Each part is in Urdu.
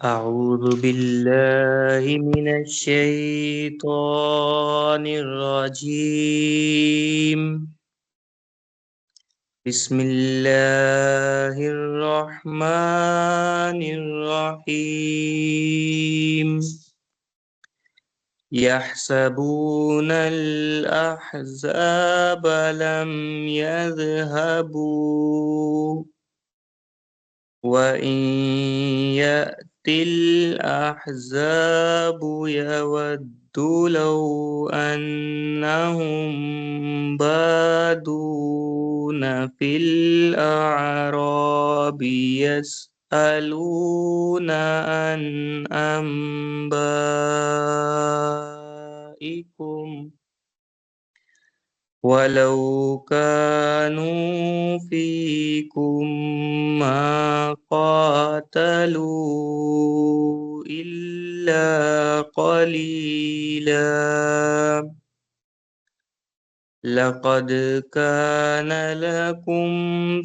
أعوذ بالله من الشيطان الرجيم. بسم الله الرحمن الرحيم. يحسبون الأحزاب لم يذهبوا وإن يأتي الأحزاب يودوا لو أنهم بادون في الأعراب يسألون عن أنبائكم ولو كانوا فيكم ما قاتلوا إلا قليلا. لقد كان لكم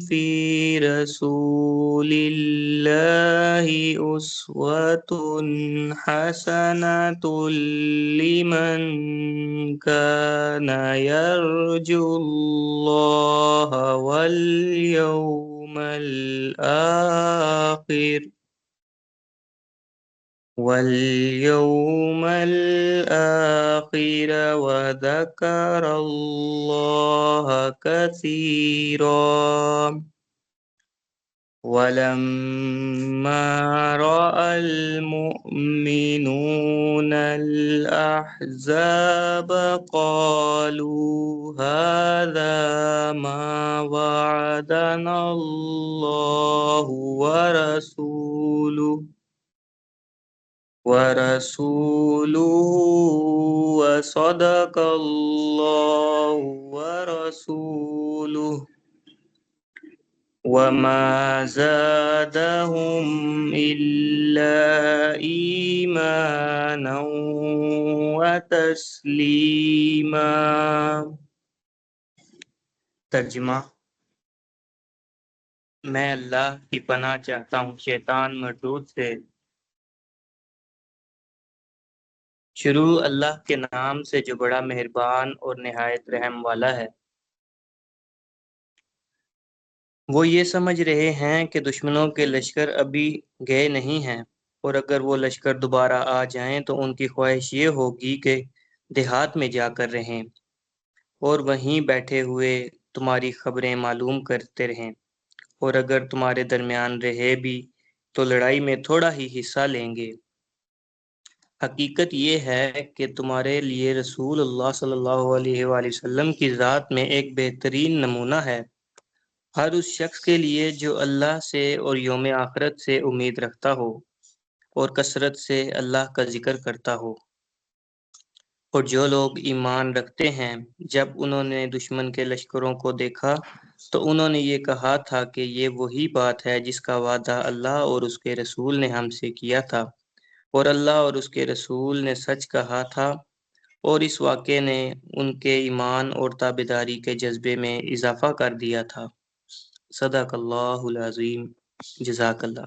في رسول الله أسوة حسنة لمن كان يرجو الله واليوم الآخر وذكر الله كثيرا. ولما رأى المؤمنون الأحزاب قالوا هذا ما وعدنا الله ورسوله وصدق الله ورسوله وما زادهم إلا إيمانا وتسليما. ترجمہ: میں اللہ کی پناہ چاہتا ہوں شیطان مردود سے۔ شروع اللہ کے نام سے جو بڑا مہربان اور نہایت رحم والا ہے۔ وہ یہ سمجھ رہے ہیں کہ دشمنوں کے لشکر ابھی گئے نہیں ہیں، اور اگر وہ لشکر دوبارہ آ جائیں تو ان کی خواہش یہ ہوگی کہ دیہات میں جا کر رہیں اور وہیں بیٹھے ہوئے تمہاری خبریں معلوم کرتے رہیں، اور اگر تمہارے درمیان رہے بھی تو لڑائی میں تھوڑا ہی حصہ لیں گے۔ حقیقت یہ ہے کہ تمہارے لیے رسول اللہ صلی اللہ علیہ وآلہ وسلم کی ذات میں ایک بہترین نمونہ ہے، ہر اس شخص کے لیے جو اللہ سے اور یوم آخرت سے امید رکھتا ہو اور کثرت سے اللہ کا ذکر کرتا ہو۔ اور جو لوگ ایمان رکھتے ہیں جب انہوں نے دشمن کے لشکروں کو دیکھا تو انہوں نے یہ کہا تھا کہ یہ وہی بات ہے جس کا وعدہ اللہ اور اس کے رسول نے ہم سے کیا تھا، اور اللہ اور اس کے رسول نے سچ کہا تھا، اور اس واقعے نے ان کے ایمان اور تابعداری کے جذبے میں اضافہ کر دیا تھا۔ صدق اللہ العظیم۔ جزاک اللہ۔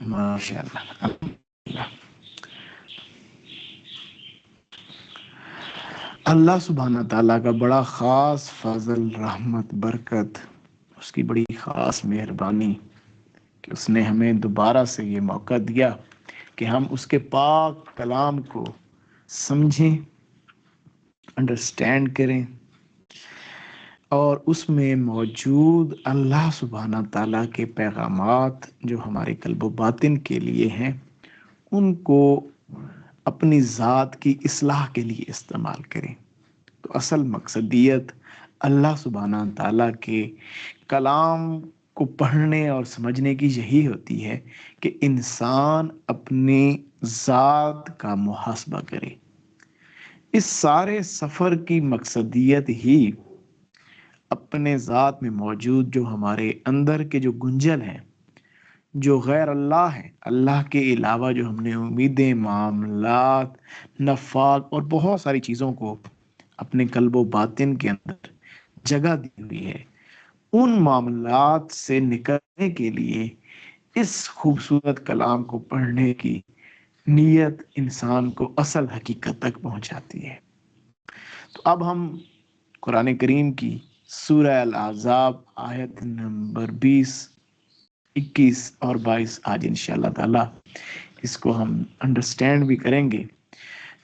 ماشاء اللہ. اللہ سبحانہ تعالیٰ کا بڑا خاص فضل، رحمت، برکت، اس کی بڑی خاص مہربانی کہ اس نے ہمیں دوبارہ سے یہ موقع دیا کہ ہم اس کے پاک کلام کو سمجھیں، انڈرسٹینڈ کریں، اور اس میں موجود اللہ سبحانہ تعالیٰ کے پیغامات جو ہمارے قلب و باطن کے لیے ہیں ان کو اپنی ذات کی اصلاح کے لیے استعمال کریں. تو اصل مقصدیت اللہ سبحانہ تعالیٰ کے کلام کو پڑھنے اور سمجھنے کی یہی ہوتی ہے کہ انسان اپنی ذات کا محاسبہ کرے. اس سارے سفر کی مقصدیت ہی اپنے ذات میں موجود جو ہمارے اندر کے جو گنجل ہیں، جو غیر اللہ ہیں، اللہ کے علاوہ جو ہم نے امیدیں، معاملات، نفاق اور بہت ساری چیزوں کو اپنے قلب و باطن کے اندر جگہ دی ہوئی ہے، ان معاملات سے نکلنے کے لیے اس خوبصورت کلام کو پڑھنے کی نیت انسان کو اصل حقیقت تک پہنچاتی ہے. تو اب ہم قرآن کریم کی سورہ الاحزاب آیت نمبر 20، 21 اور 22 آج انشاءاللہ تعالی اس کو ہم انڈرسٹینڈ بھی کریں گے.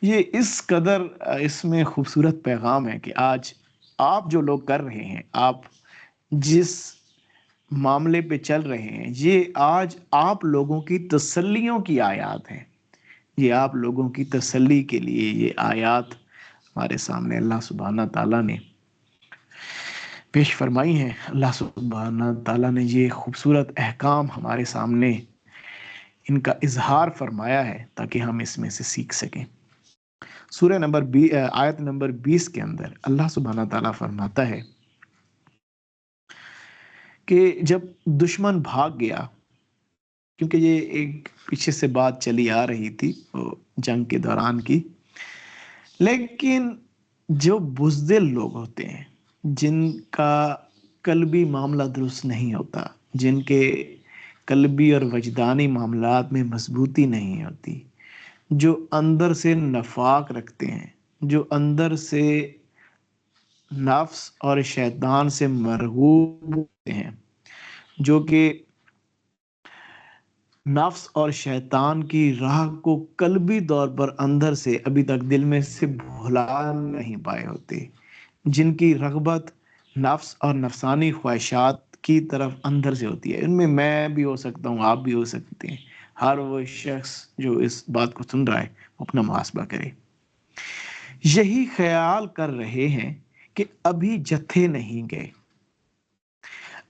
یہ اس قدر اس میں خوبصورت پیغام ہے کہ آج آپ جو لوگ کر رہے ہیں، آپ جس معاملے پہ چل رہے ہیں، یہ آج آپ لوگوں کی تسلیوں کی آیات ہیں. یہ آپ لوگوں کی تسلی کے لیے یہ آیات ہمارے سامنے اللہ سبحانہ تعالیٰ نے پیش فرمائی ہیں. اللہ سبحانہ تعالیٰ نے یہ خوبصورت احکام ہمارے سامنے ان کا اظہار فرمایا ہے تاکہ ہم اس میں سے سیکھ سکیں. سورہ نمبر آیت نمبر 20 کے اندر اللہ سبحانہ تعالیٰ فرماتا ہے کہ جب دشمن بھاگ گیا، کیونکہ یہ ایک پیچھے سے بات چلی آ رہی تھی جنگ کے دوران کی، لیکن جو بزدل لوگ ہوتے ہیں، جن کا قلبی معاملہ درست نہیں ہوتا، جن کے قلبی اور وجدانی معاملات میں مضبوطی نہیں ہوتی، جو اندر سے نفاق رکھتے ہیں، جو اندر سے نفس اور شیطان سے مرغوب ہوتے ہیں، جو کہ نفس اور شیطان کی راہ کو قلبی طور پر اندر سے ابھی تک دل میں سے بھلا نہیں پائے ہوتے، جن کی رغبت نفس اور نفسانی خواہشات کی طرف اندر سے ہوتی ہے. ان میں میں بھی ہو سکتا ہوں، آپ بھی ہو سکتے ہیں. ہر وہ شخص جو اس بات کو سن رہا ہے وہ اپنا محاسبہ کرے. یہی خیال کر رہے ہیں کہ ابھی جتھے نہیں گئے،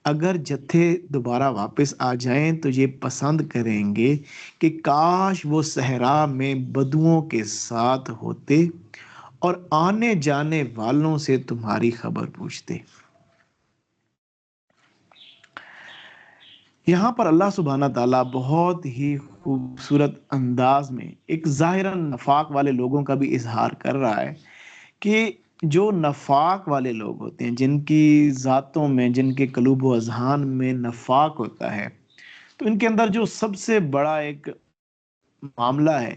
اگر جتھے دوبارہ واپس آ جائیں تو یہ پسند کریں گے کہ کاش وہ صحرا میں بدوؤں کے ساتھ ہوتے اور آنے جانے والوں سے تمہاری خبر پوچھتے. یہاں پر اللہ سبحانہ تعالیٰ بہت ہی خوبصورت انداز میں ایک ظاہراً نفاق والے لوگوں کا بھی اظہار کر رہا ہے کہ جو نفاق والے لوگ ہوتے ہیں، جن کی ذاتوں میں، جن کے قلوب و اذہان میں نفاق ہوتا ہے، تو ان کے اندر جو سب سے بڑا ایک معاملہ ہے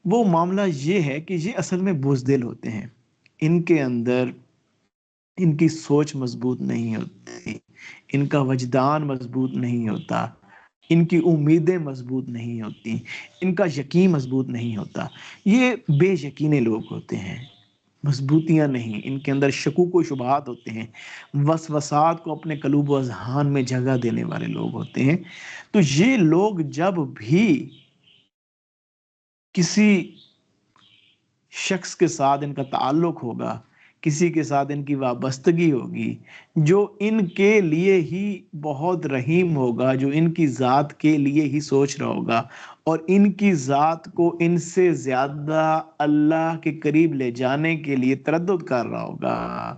وہ معاملہ یہ ہے کہ یہ اصل میں بزدل ہوتے ہیں. ان کے اندر ان کی سوچ مضبوط نہیں ہوتی، ان کا وجدان مضبوط نہیں ہوتا، ان کی امیدیں مضبوط نہیں ہوتی، ان کا یقین مضبوط نہیں ہوتا. یہ بے یقینے لوگ ہوتے ہیں، مضبوطیاں نہیں، ان کے اندر شکوک و شبہات ہوتے ہیں، وسوسات کو اپنے قلوب و اذہان میں جگہ دینے والے لوگ ہوتے ہیں. تو یہ لوگ جب بھی کسی شخص کے ساتھ ان کا تعلق ہوگا، کسی کے ساتھ ان کی وابستگی ہوگی جو ان کے لیے ہی بہت رحیم ہوگا، جو ان کی ذات کے لیے ہی سوچ رہا ہوگا اور ان کی ذات کو ان سے زیادہ اللہ کے قریب لے جانے کے لیے تردد کر رہا ہوگا،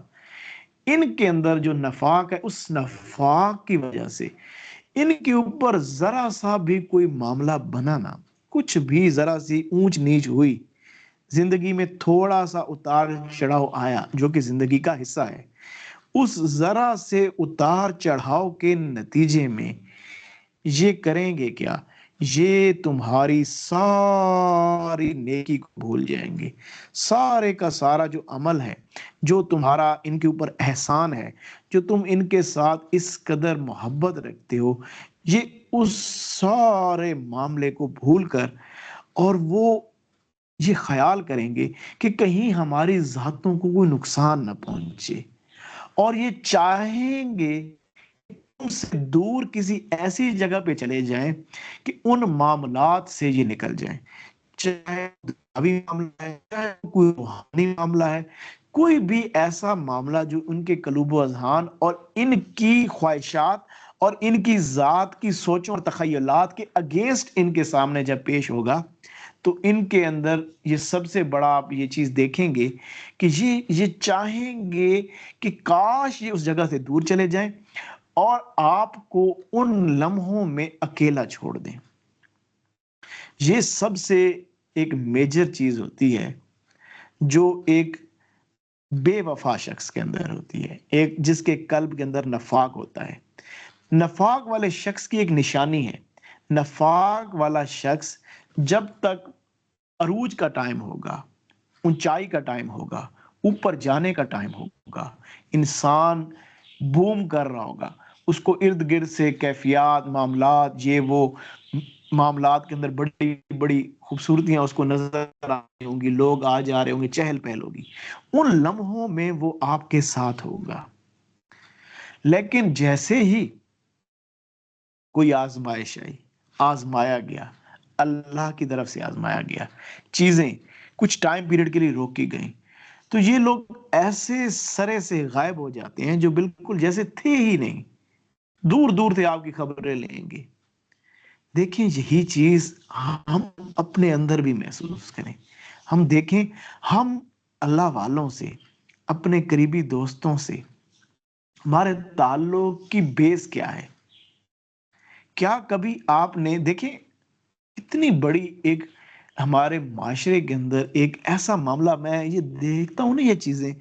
ان کے اندر جو نفاق ہے، اس نفاق کی وجہ سے ان کے اوپر ذرا سا بھی کوئی معاملہ بنانا، کچھ بھی ذرا سی اونچ نیچ ہوئی، زندگی میں تھوڑا سا اتار چڑھاؤ آیا جو کہ زندگی کا حصہ ہے، اس ذرا سے اتار چڑھاؤ کے نتیجے میں یہ کریں گے کیا؟ یہ تمہاری ساری نیکی کو بھول جائیں گے. سارے کا سارا جو عمل ہے، جو تمہارا ان کے اوپر احسان ہے، جو تم ان کے ساتھ اس قدر محبت رکھتے ہو، یہ اس سارے معاملے کو بھول کر، اور وہ یہ خیال کریں گے کہ کہیں ہماری ذاتوں کو کوئی نقصان نہ پہنچے، اور یہ چاہیں گے تم سے دور کسی ایسی جگہ پہ چلے جائیں کہ ان معاملات سے یہ نکل جائیں. چاہے دنیاوی معاملہ ہے، چاہے کوئی روحانی معاملہ ہے، کوئی بھی ایسا معاملہ جو ان کے قلوب و اذہان اور ان کی خواہشات اور ان کی ذات کی سوچوں اور تخیلات کے اگینسٹ ان کے سامنے جب پیش ہوگا، تو ان کے اندر یہ سب سے بڑا آپ یہ چیز دیکھیں گے کہ یہ چاہیں گے کہ کاش یہ اس جگہ سے دور چلے جائیں اور آپ کو ان لمحوں میں اکیلا چھوڑ دیں. یہ سب سے ایک میجر چیز ہوتی ہے جو ایک بے وفا شخص کے اندر ہوتی ہے، ایک جس کے قلب کے اندر نفاق ہوتا ہے. نفاق والے شخص کی ایک نشانی ہے، نفاق والا شخص جب تک عروج کا ٹائم ہوگا، اونچائی کا ٹائم ہوگا، اوپر جانے کا ٹائم ہوگا، انسان بوم کر رہا ہوگا، اس کو ارد گرد سے کیفیات، معاملات، یہ وہ معاملات کے اندر بڑی بڑی خوبصورتیاں اس کو نظر آ رہی ہوں گی، لوگ آ جا رہے ہوں گے، چہل پہل ہوگی، ان لمحوں میں وہ آپ کے ساتھ ہوگا. لیکن جیسے ہی کوئی آزمائش آئی، آزمایا گیا، اللہ کی طرف سے آزمایا گیا، چیزیں کچھ ٹائم پیریڈ کے لیے روکی گئیں، تو یہ لوگ ایسے سرے سے غائب ہو جاتے ہیں جو بالکل جیسے تھے ہی نہیں، دور دور سے آپ کی خبریں لیں گے. دیکھیں یہی چیز ہم اپنے اندر بھی محسوس کریں. ہم دیکھیں ہم اللہ والوں سے، اپنے قریبی دوستوں سے ہمارے تعلق کی بیس کیا ہے. کیا کبھی آپ نے دیکھیں اتنی بڑی ایک ہمارے معاشرے کے اندر ایک ایسا معاملہ، میں یہ دیکھتا ہوں نا یہ چیزیں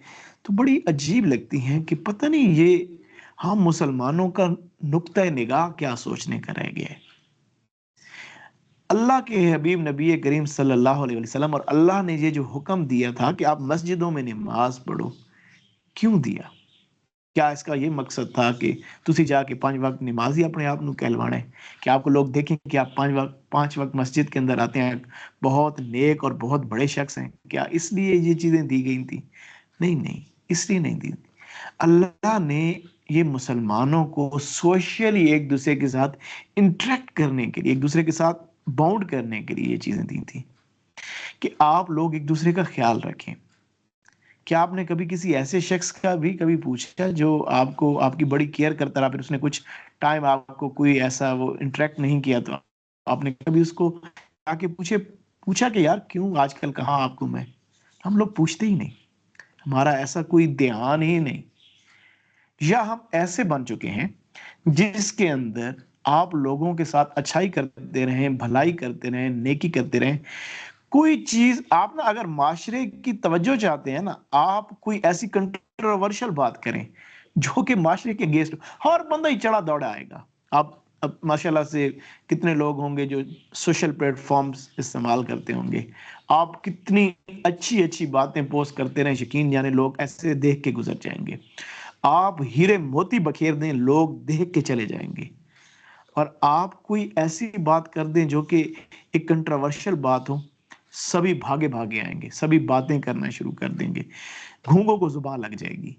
تو بڑی عجیب لگتی ہیں کہ پتہ نہیں یہ ہم مسلمانوں کا نقطۂ نگاہ کیا سوچنے کا رہ گیا ہے. اللہ کے حبیب نبی کریم صلی اللہ علیہ وسلم اور اللہ نے یہ جو حکم دیا تھا کہ آپ مسجدوں میں نماز پڑھو، کیوں دیا؟ کیا اس کا یہ مقصد تھا کہ تسی جا کے 5 وقت نماز ہی اپنے آپ نو کہلوانے، کہ آپ کو لوگ دیکھیں کہ آپ 5 وقت مسجد کے اندر آتے ہیں، بہت نیک اور بہت بڑے شخص ہیں؟ کیا اس لیے یہ چیزیں دی گئی تھی؟ نہیں نہیں، اس لیے نہیں دی. اللہ نے یہ مسلمانوں کو سوشلی ایک دوسرے کے ساتھ انٹریکٹ کرنے کے لیے، ایک دوسرے کے ساتھ باؤنڈ کرنے کے لیے یہ چیزیں دی تھی کہ آپ لوگ ایک دوسرے کا خیال رکھیں. کیا آپ نے کبھی کسی ایسے شخص کا بھی کبھی پوچھا جو آپ کو آپ کی بڑی کیئر کرتا رہا، پھر اس نے کچھ ٹائم آپ کو کوئی ایسا وہ انٹریکٹ نہیں کیا، تو آپ نے کبھی اس کو آ کے پوچھا کہ یار کیوں آج کل کہاں آپ کو میں؟ ہم لوگ پوچھتے ہی نہیں، ہمارا ایسا کوئی دھیان ہی نہیں. یا ہم ایسے بن چکے ہیں جس کے اندر آپ لوگوں کے ساتھ اچھائی کرتے رہیں، بھلائی کرتے رہیں، نیکی کرتے رہیں. کوئی چیز آپ نا اگر معاشرے کی توجہ چاہتے ہیں نا، آپ کوئی ایسی کنٹروورشل بات کریں جو کہ معاشرے کے گیسٹ، ہر بندہ ہی چڑھا دوڑا آئے گا. آپ اب ماشاءاللہ سے کتنے لوگ ہوں گے جو سوشل پلیٹ فارمز استعمال کرتے ہوں گے، آپ کتنی اچھی اچھی باتیں پوسٹ کرتے رہیں، یقین جانے لوگ ایسے دیکھ کے گزر جائیں گے. آپ ہیرے موتی بکھیر دیں، لوگ دیکھ کے چلے جائیں گے. اور آپ کوئی ایسی بات کر دیں جو کہ ایک کنٹروورشل بات ہو، سبھی بھاگے بھاگے آئیں گے، سبھی باتیں کرنا شروع کر دیں گے، گھونگوں کو زبان لگ جائے گی.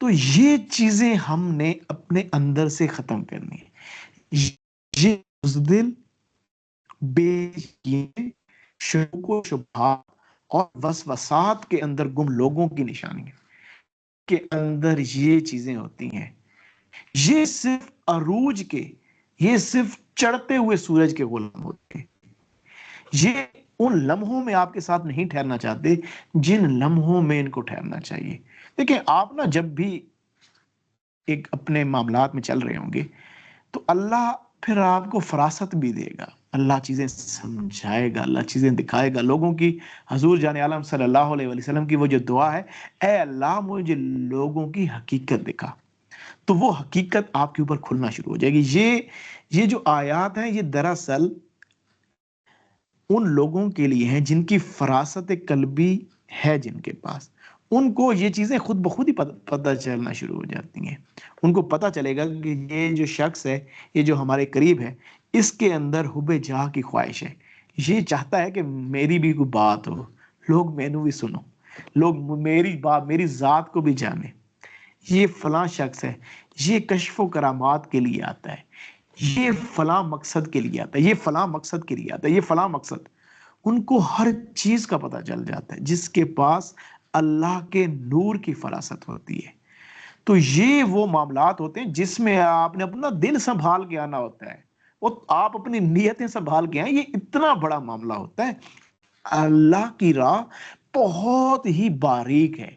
تو یہ چیزیں ہم نے اپنے اندر سے ختم کرنی ہے. یہ بزدل، بے یقین، شکوک و شبہات اور وسوسات کے اندر گم لوگوں کی نشانی ہے کے اندر یہ چیزیں ہوتی ہیں. یہ صرف عروج کے، یہ صرف چڑھتے ہوئے سورج کے غلام ہوتے ہیں. یہ ان لمحوں میں آپ کے ساتھ نہیں ٹھہرنا چاہتے جن لمحوں میں ان کو ٹھہرنا چاہیے. دیکھیں آپ نا جب بھی ایک اپنے معاملات میں چل رہے ہوں گے تو اللہ پھر آپ کو فراست بھی دے گا، اللہ چیزیں سمجھائے گا، اللہ چیزیں دکھائے گا. لوگوں کی حضور جان عالم صلی اللہ علیہ وسلم کی وہ جو دعا ہے، اے اللہ مجھے لوگوں کی حقیقت دکھا، تو وہ حقیقت آپ کے اوپر کھلنا شروع ہو جائے گی. یہ جو آیات ہیں یہ دراصل ان لوگوں کے لیے ہیں جن کی فراست قلبی ہے، جن کے پاس ان کو یہ چیزیں خود بخود ہی پتہ چلنا شروع ہو جاتی ہیں. ان کو پتہ چلے گا کہ یہ جو شخص ہے، یہ جو ہمارے قریب ہے، اس کے اندر حب جاہ کی خواہش ہے. یہ چاہتا ہے کہ میری بھی کوئی بات ہو، لوگ مینوں بھی سنو، لوگ میری بات، میری ذات کو بھی جانے. یہ فلاں شخص ہے، یہ کشف و کرامات کے لیے آتا ہے، یہ فلاں مقصد کے لیے آتا ہے، یہ فلاں مقصد کے لیے آتا ہے، یہ فلاں مقصد. ان کو ہر چیز کا پتہ چل جاتا ہے جس کے پاس اللہ کے نور کی فراست ہوتی ہے. تو یہ وہ معاملات ہوتے ہیں جس میں آپ نے اپنا دل سنبھال کے آنا ہوتا ہے، وہ آپ اپنی نیتیں سنبھال کے آئیں. یہ اتنا بڑا معاملہ ہوتا ہے. اللہ کی راہ بہت ہی باریک ہے،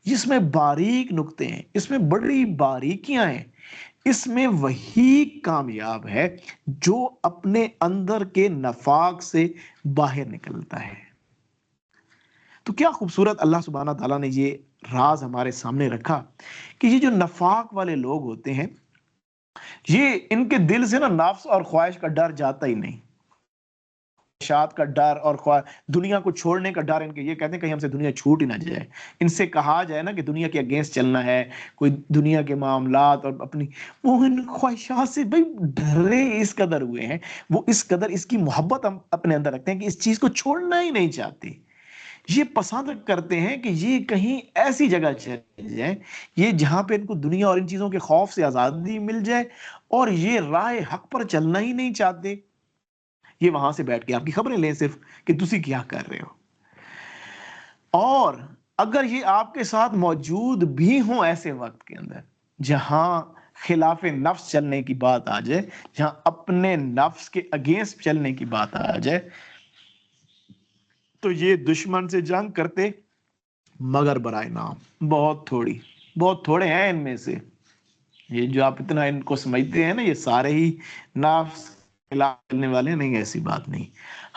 جس میں باریک نقطے ہیں، اس میں بڑی باریکیاں ہیں. اس میں وہی کامیاب ہے جو اپنے اندر کے نفاق سے باہر نکلتا ہے. تو کیا خوبصورت اللہ سبحانہ تعالیٰ نے یہ راز ہمارے سامنے رکھا کہ یہ جو نفاق والے لوگ ہوتے ہیں، یہ ان کے دل سے نا نفس اور خواہش کا ڈر جاتا ہی نہیں. خواہشات کا ڈر اور دنیا کو چھوڑنے کا ڈر ان کے، یہ کہتے ہیں کہیں ہم سے دنیا چھوٹ ہی نہ جائے. ان سے کہا جائے نا کہ دنیا کے اگینسٹ چلنا ہے، کوئی دنیا کے معاملات اور اپنی وہ ان خواہشات سے بھائی ڈرے اس قدر ہوئے ہیں، وہ اس قدر اس کی محبت ہم اپنے اندر رکھتے ہیں کہ اس چیز کو چھوڑنا ہی نہیں چاہتے. یہ پسند کرتے ہیں کہ یہ کہیں ایسی جگہ چل جائے، یہ جہاں پہ ان کو دنیا اور ان چیزوں کے خوف سے آزادی مل جائے، اور یہ راہ حق پر چلنا ہی نہیں چاہتے. یہ وہاں سے بیٹھ کے آپ کی خبریں لیں صرف کہ تسی کیا کر رہے ہو. اور اگر یہ آپ کے ساتھ موجود بھی ہوں ایسے وقت کے اندر جہاں خلاف نفس چلنے کی بات آ جائے، جہاں اپنے نفس کے اگینسٹ چلنے کی بات آ جائے، تو یہ دشمن سے جنگ کرتے مگر برائے نام. بہت تھوڑے ہیں ان میں سے. یہ جو آپ اتنا ان کو سمجھتے ہیں نا، یہ سارے ہی نفس خلاف چلنے والے نہیں. ایسی بات نہیں.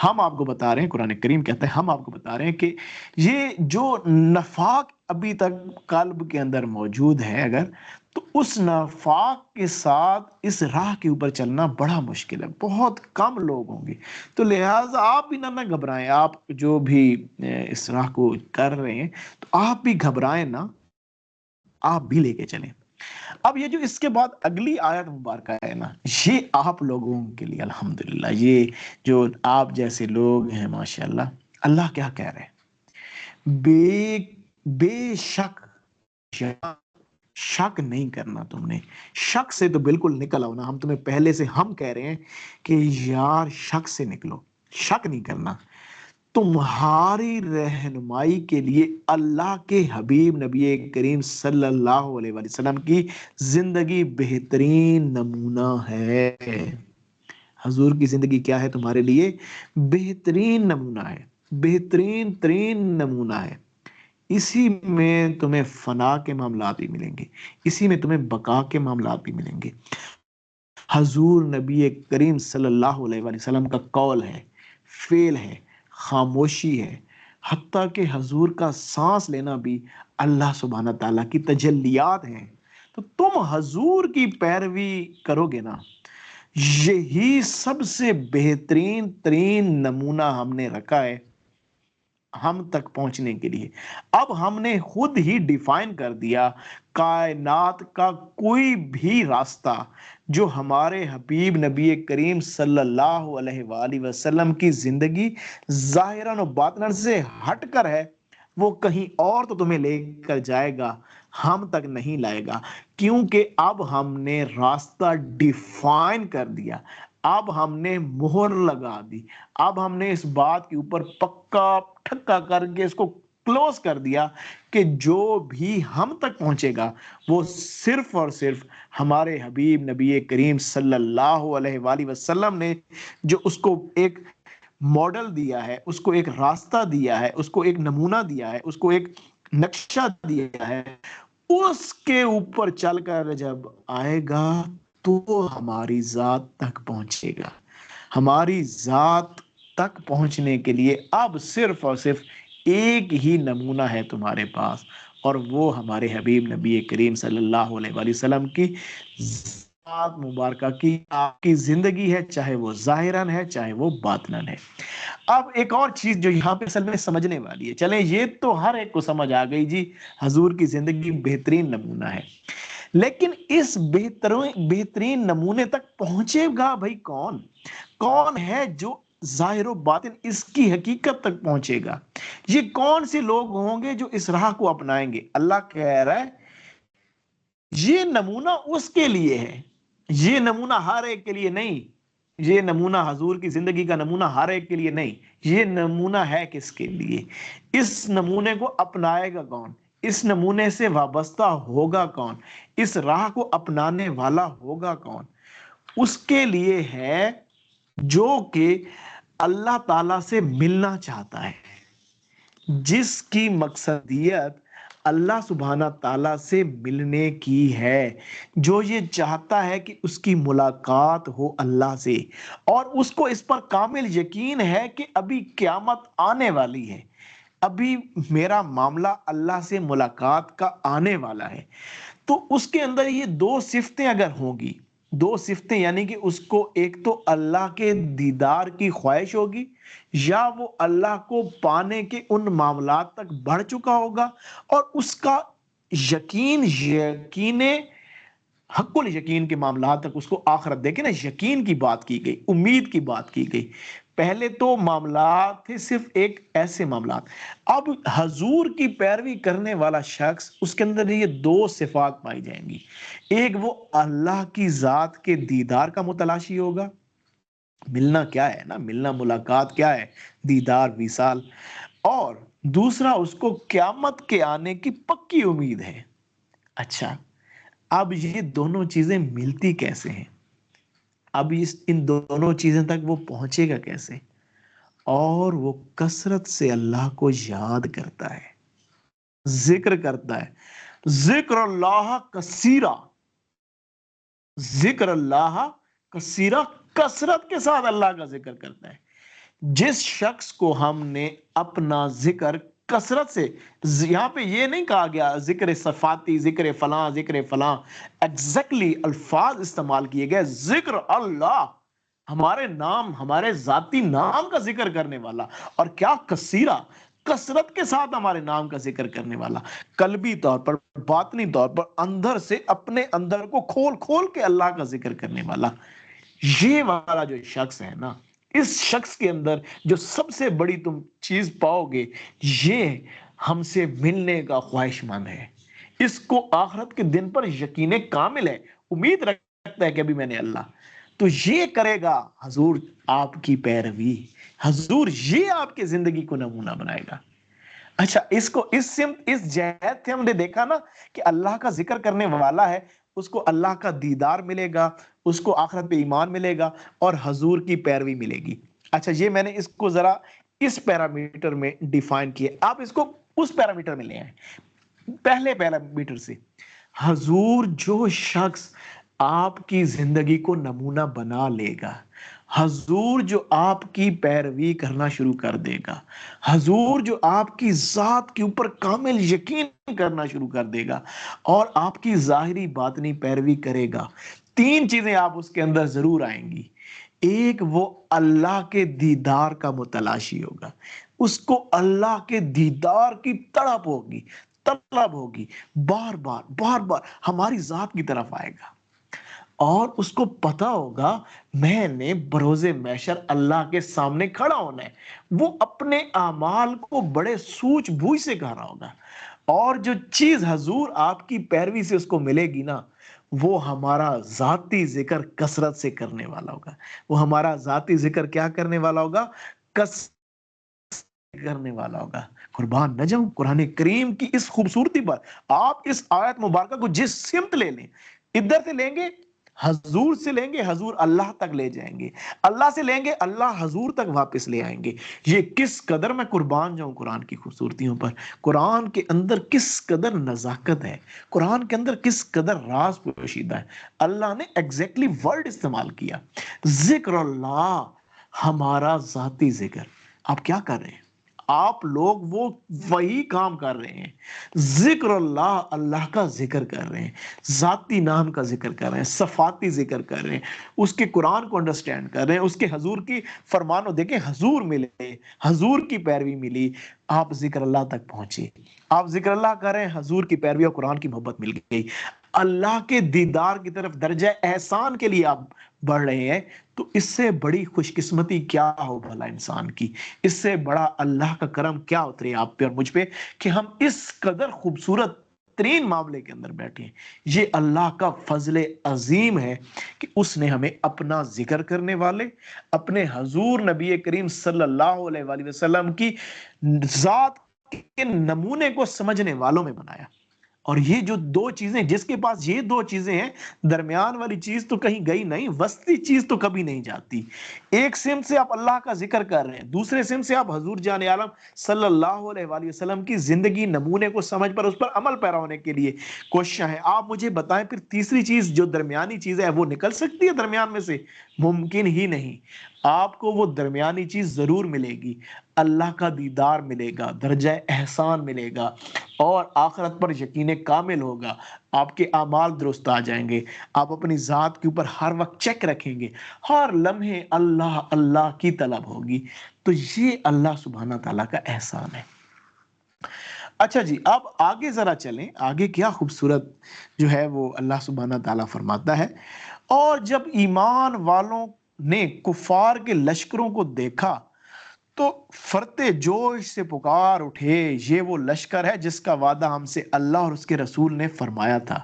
ہم آپ کو بتا رہے ہیں، قرآن کریم کہتا ہے ہم آپ کو بتا رہے ہیں کہ یہ جو نفاق ابھی تک قلب کے اندر موجود ہے، اگر تو اس نفاق کے ساتھ اس راہ کے اوپر چلنا بڑا مشکل ہے. بہت کم لوگ ہوں گے. تو لہٰذا آپ بھی نہ گھبرائیں. آپ جو بھی اس راہ کو کر رہے ہیں تو آپ بھی گھبرائیں نہ، آپ بھی لے کے چلیں. اب یہ جو اس کے بعد اگلی آیت مبارکہ ہے نا، یہ آپ لوگوں کے لیے الحمدللہ، یہ جو آپ جیسے لوگ ہیں ماشاءاللہ، اللہ کیا کہہ رہے ہیں؟ بے شک، شک نہیں کرنا. تم نے شک سے تو بالکل نکل آؤ نا. ہم تمہیں پہلے سے ہم کہہ رہے ہیں کہ یار شک سے نکلو، شک نہیں کرنا. تمہاری رہنمائی کے لیے اللہ کے حبیب نبی کریم صلی اللہ علیہ وسلم کی زندگی بہترین نمونہ ہے. حضور کی زندگی کیا ہے تمہارے لیے؟ بہترین نمونہ ہے، بہترین ترین نمونہ ہے. اسی میں تمہیں فنا کے معاملات بھی ملیں گے، اسی میں تمہیں بقا کے معاملات بھی ملیں گے. حضور نبی کریم صلی اللہ علیہ وسلم کا قول ہے، فعل ہے، خاموشی ہے، حتیٰ کہ حضور کا سانس لینا بھی اللہ سبحانہ تعالیٰ کی تجلیات ہیں. تو تم حضور کی پیروی کرو گے نا، یہی سب سے بہترین ترین نمونہ ہم نے رکھا ہے ہم تک پہنچنے کے لیے. اب ہم نے خود ہی ڈیفائن کر دیا کائنات کا کوئی بھی راستہ جو ہمارے حبیب نبی کریم صلی اللہ علیہ وآلہ وسلم کی زندگی ظاہراً و باطناً سے ہٹ کر ہے، وہ کہیں اور تو تمہیں لے کر جائے گا، ہم تک نہیں لائے گا. کیونکہ اب ہم نے راستہ ڈیفائن کر دیا، اب ہم نے مہر لگا دی، اب ہم نے اس بات کے اوپر پکا ٹھکا کر کے اس کو کلوز کر دیا کہ جو بھی ہم تک پہنچے گا وہ صرف اور صرف ہمارے حبیب نبی کریم صلی اللہ علیہ وآلہ وسلم نے جو اس کو ایک ماڈل دیا ہے، اس کو ایک راستہ دیا ہے، اس کو ایک نمونہ دیا ہے، اس کو ایک نقشہ دیا ہے، اس کے اوپر چل کر جب آئے گا تو ہماری ذات تک پہنچے گا. ہماری ذات تک پہنچنے کے لیے اب صرف اور صرف ایک ہی نمونہ ہے تمہارے پاس، اور وہ ہمارے حبیب نبی کریم صلی اللہ علیہ وآلہ وسلم کی ذات مبارکہ کی آپ کی زندگی ہے، چاہے وہ ظاہراً ہے چاہے وہ باطناً ہے۔ اب ایک اور چیز جو یہاں پہ اصل میں سمجھنے والی ہے، چلیں یہ تو ہر ایک کو سمجھ آ گئی جی، حضور کی زندگی بہترین نمونہ ہے، لیکن اس بہترین نمونے تک پہنچے گا بھائی کون ہے جو ظاہر و باطن اس کی حقیقت تک پہنچے گا؟ یہ کون سے لوگ ہوں گے جو اس راہ کو اپنائیں گے؟ اللہ کہہ رہا ہے یہ نمونہ اس کے لیے ہے، یہ نمونہ ہر ایک کے لیے نہیں، یہ نمونہ حضور کی زندگی کا نمونہ ہر ایک کے لیے نہیں، یہ نمونہ ہے کس کے لیے؟ اس نمونے کو اپنائے گا کون؟ اس نمونے سے وابستہ ہوگا کون؟ اس راہ کو اپنانے والا ہوگا کون؟ اس کے لیے ہے جو کہ اللہ تعالی سے ملنا چاہتا ہے، جس کی مقصدیت اللہ سبحانہ تعالیٰ سے ملنے کی ہے، جو یہ چاہتا ہے کہ اس کی ملاقات ہو اللہ سے، اور اس کو اس پر کامل یقین ہے کہ ابھی قیامت آنے والی ہے، ابھی میرا معاملہ اللہ سے ملاقات کا آنے والا ہے۔ تو اس کے اندر یہ دو صفتیں اگر ہوں گی، دو صفتیں یعنی کہ اس کو ایک تو اللہ کے دیدار کی خواہش ہوگی، یا وہ اللہ کو پانے کے ان معاملات تک بڑھ چکا ہوگا، اور اس کا یقین حق الیقین کے معاملات تک اس کو آخرت، دیکھیں نا، یقین کی بات کی گئی، امید کی بات کی گئی، پہلے تو معاملات تھے صرف ایک ایسے معاملات، اب حضور کی پیروی کرنے والا شخص اس کے اندر یہ دو صفات پائی جائیں گی، ایک وہ اللہ کی ذات کے دیدار کا متلاشی ہوگا، ملنا کیا ہے نا، ملنا ملاقات کیا ہے، دیدار وصال، اور دوسرا اس کو قیامت کے آنے کی پکی امید ہے۔ اچھا، اب یہ دونوں چیزیں ملتی کیسے ہیں؟ اب ان دونوں چیزیں تک وہ پہنچے گا کیسے؟ اور وہ کثرت سے اللہ کو یاد کرتا ہے، ذکر کرتا ہے، ذکر اللہ کثیرہ، ذکر اللہ کثیرہ، کثرت کے ساتھ اللہ کا ذکر کرتا ہے۔ جس شخص کو ہم نے اپنا ذکر کثرت سے، یہاں پہ یہ نہیں کہا گیا ذکر صفاتی، ذکر فلاں، ذکر فلاں، ایگزیکٹلی الفاظ استعمال کیے گئے، ذکر اللہ، ہمارے نام، ہمارے ذاتی نام کا ذکر کرنے والا، اور کیا کثیرہ، کثرت کے ساتھ ہمارے نام کا ذکر کرنے والا، قلبی طور پر، باطنی طور پر، اندر سے اپنے اندر کو کھول کھول کے اللہ کا ذکر کرنے والا، یہ والا جو شخص ہے نا، اس شخص کے اندر جو سب سے بڑی تم چیز پاؤ گے، یہ ہم سے ملنے کا خواہش مند ہے، اس کو آخرت کے دن پر یقین کامل ہے، امید رکھتا ہے کہ ابھی میں نے اللہ، تو یہ کرے گا حضور آپ کی پیروی، حضور یہ آپ کی زندگی کو نمونہ بنائے گا۔ اچھا، اس کو اس سمت، اس جہت سے ہم نے دیکھا نا کہ اللہ کا ذکر کرنے والا ہے، اس کو اللہ کا دیدار ملے گا، اس کو آخرت پہ ایمان ملے گا، اور حضور کی پیروی ملے گی۔ اچھا، یہ میں نے اس کو ذرا اس پیرامیٹر میں ڈیفائن کیا، آپ اس کو اس پیرامیٹر میں لے آئیں، پہلے پیرامیٹر سے، حضور جو شخص آپ کی زندگی کو نمونہ بنا لے گا، حضور جو آپ کی پیروی کرنا شروع کر دے گا، حضور جو آپ کی ذات کے اوپر کامل یقین کرنا شروع کر دے گا، اور آپ کی ظاہری باطنی پیروی کرے گا، تین چیزیں آپ اس کے اندر ضرور آئیں گی۔ ایک، وہ اللہ کے دیدار کا متلاشی ہوگا، اس کو اللہ کے دیدار کی تڑپ ہوگی، طلب ہوگی، بار بار بار بار ہماری ذات کی طرف آئے گا، اور اس کو پتا ہوگا میں نے بروز محشر اللہ کے سامنے کھڑا ہونا ہے، وہ اپنے اعمال کو بڑے سوچ بوجھ سے کر رہا ہوگا، اور جو چیز حضور آپ کی پیروی سے اس کو ملے گی نا، وہ ہمارا ذاتی ذکر کثرت سے کرنے والا ہوگا، وہ ہمارا ذاتی ذکر کیا کرنے والا ہوگا؟ کثرت کرنے والا ہوگا۔ قربان نہ جاؤں قرآن کریم کی اس خوبصورتی پر، آپ اس آیت مبارکہ کو جس سمت لے لیں، ادھر سے لیں گے حضور سے، لیں گے حضور اللہ تک لے جائیں گے، اللہ سے لیں گے اللہ حضور تک واپس لے آئیں گے۔ یہ کس قدر میں قربان جاؤں قرآن کی خوبصورتیوں پر، قرآن کے اندر کس قدر نزاکت ہے، قرآن کے اندر کس قدر راز پوشیدہ ہے۔ اللہ نے ایگزیکٹلی ورڈ استعمال کیا، ذکر اللہ، ہمارا ذاتی ذکر۔ آپ کیا کر رہے ہیں؟ آپ لوگ وہ وہی کام کر رہے ہیں، ذکر اللہ، اللہ کا ذکر کر رہے ہیں، ذاتی نام کا ذکر کر رہے ہیں، صفاتی ذکر کر رہے ہیں، اس کے قرآن کو انڈرسٹینڈ کر رہے ہیں، اس کے حضور کی فرمانوں، دیکھیں حضور ملے، حضور کی پیروی ملی، آپ ذکر اللہ تک پہنچے، آپ ذکر اللہ کر رہے ہیں، حضور کی پیروی اور قرآن کی محبت مل گئی، اللہ کے دیدار کی طرف درجہ احسان کے لیے آپ بڑھ رہے ہیں، تو اس سے بڑی خوش قسمتی کیا ہو بھلا انسان کی، اس سے بڑا اللہ کا کرم کیا اترے آپ پہ اور مجھ پہ کہ ہم اس قدر خوبصورت ترین معاملے کے اندر بیٹھے ہیں۔ یہ اللہ کا فضل عظیم ہے کہ اس نے ہمیں اپنا ذکر کرنے والے، اپنے حضور نبی کریم صلی اللہ علیہ وآلہ وسلم کی ذات کے نمونے کو سمجھنے والوں میں بنایا۔ اور یہ جو دو چیزیں، جس کے پاس یہ دو چیزیں ہیں، درمیان والی چیز تو کہیں گئی نہیں، وسطی چیز تو کبھی نہیں جاتی۔ ایک سمت سے آپ اللہ کا ذکر کر رہے ہیں، دوسرے سمت سے آپ حضور جان عالم صلی اللہ علیہ وآلہ وسلم کی زندگی نمونے کو سمجھ پر اس پر عمل پیرا ہونے کے لیے کوشش ہے۔ آپ مجھے بتائیں پھر تیسری چیز جو درمیانی چیز ہے وہ نکل سکتی ہے درمیان میں سے؟ ممکن ہی نہیں۔ آپ کو وہ درمیانی چیز ضرور ملے گی، اللہ کا دیدار ملے گا، درجہ احسان ملے گا، اور آخرت پر یقین کامل ہوگا، آپ کے اعمال درست آ جائیں گے، آپ اپنی ذات کے اوپر ہر وقت چیک رکھیں گے، ہر لمحے اللہ اللہ کی طلب ہوگی۔ تو یہ اللہ سبحانہ تعالیٰ کا احسان ہے۔ اچھا جی، اب آگے ذرا چلیں، آگے کیا خوبصورت جو ہے وہ اللہ سبحانہ تعالیٰ فرماتا ہے، اور جب ایمان والوں نے کفار کے لشکروں کو دیکھا تو فرتے جوش سے پکار اٹھے، یہ وہ لشکر ہے جس کا وعدہ ہم سے اللہ اور اس کے رسول نے فرمایا تھا،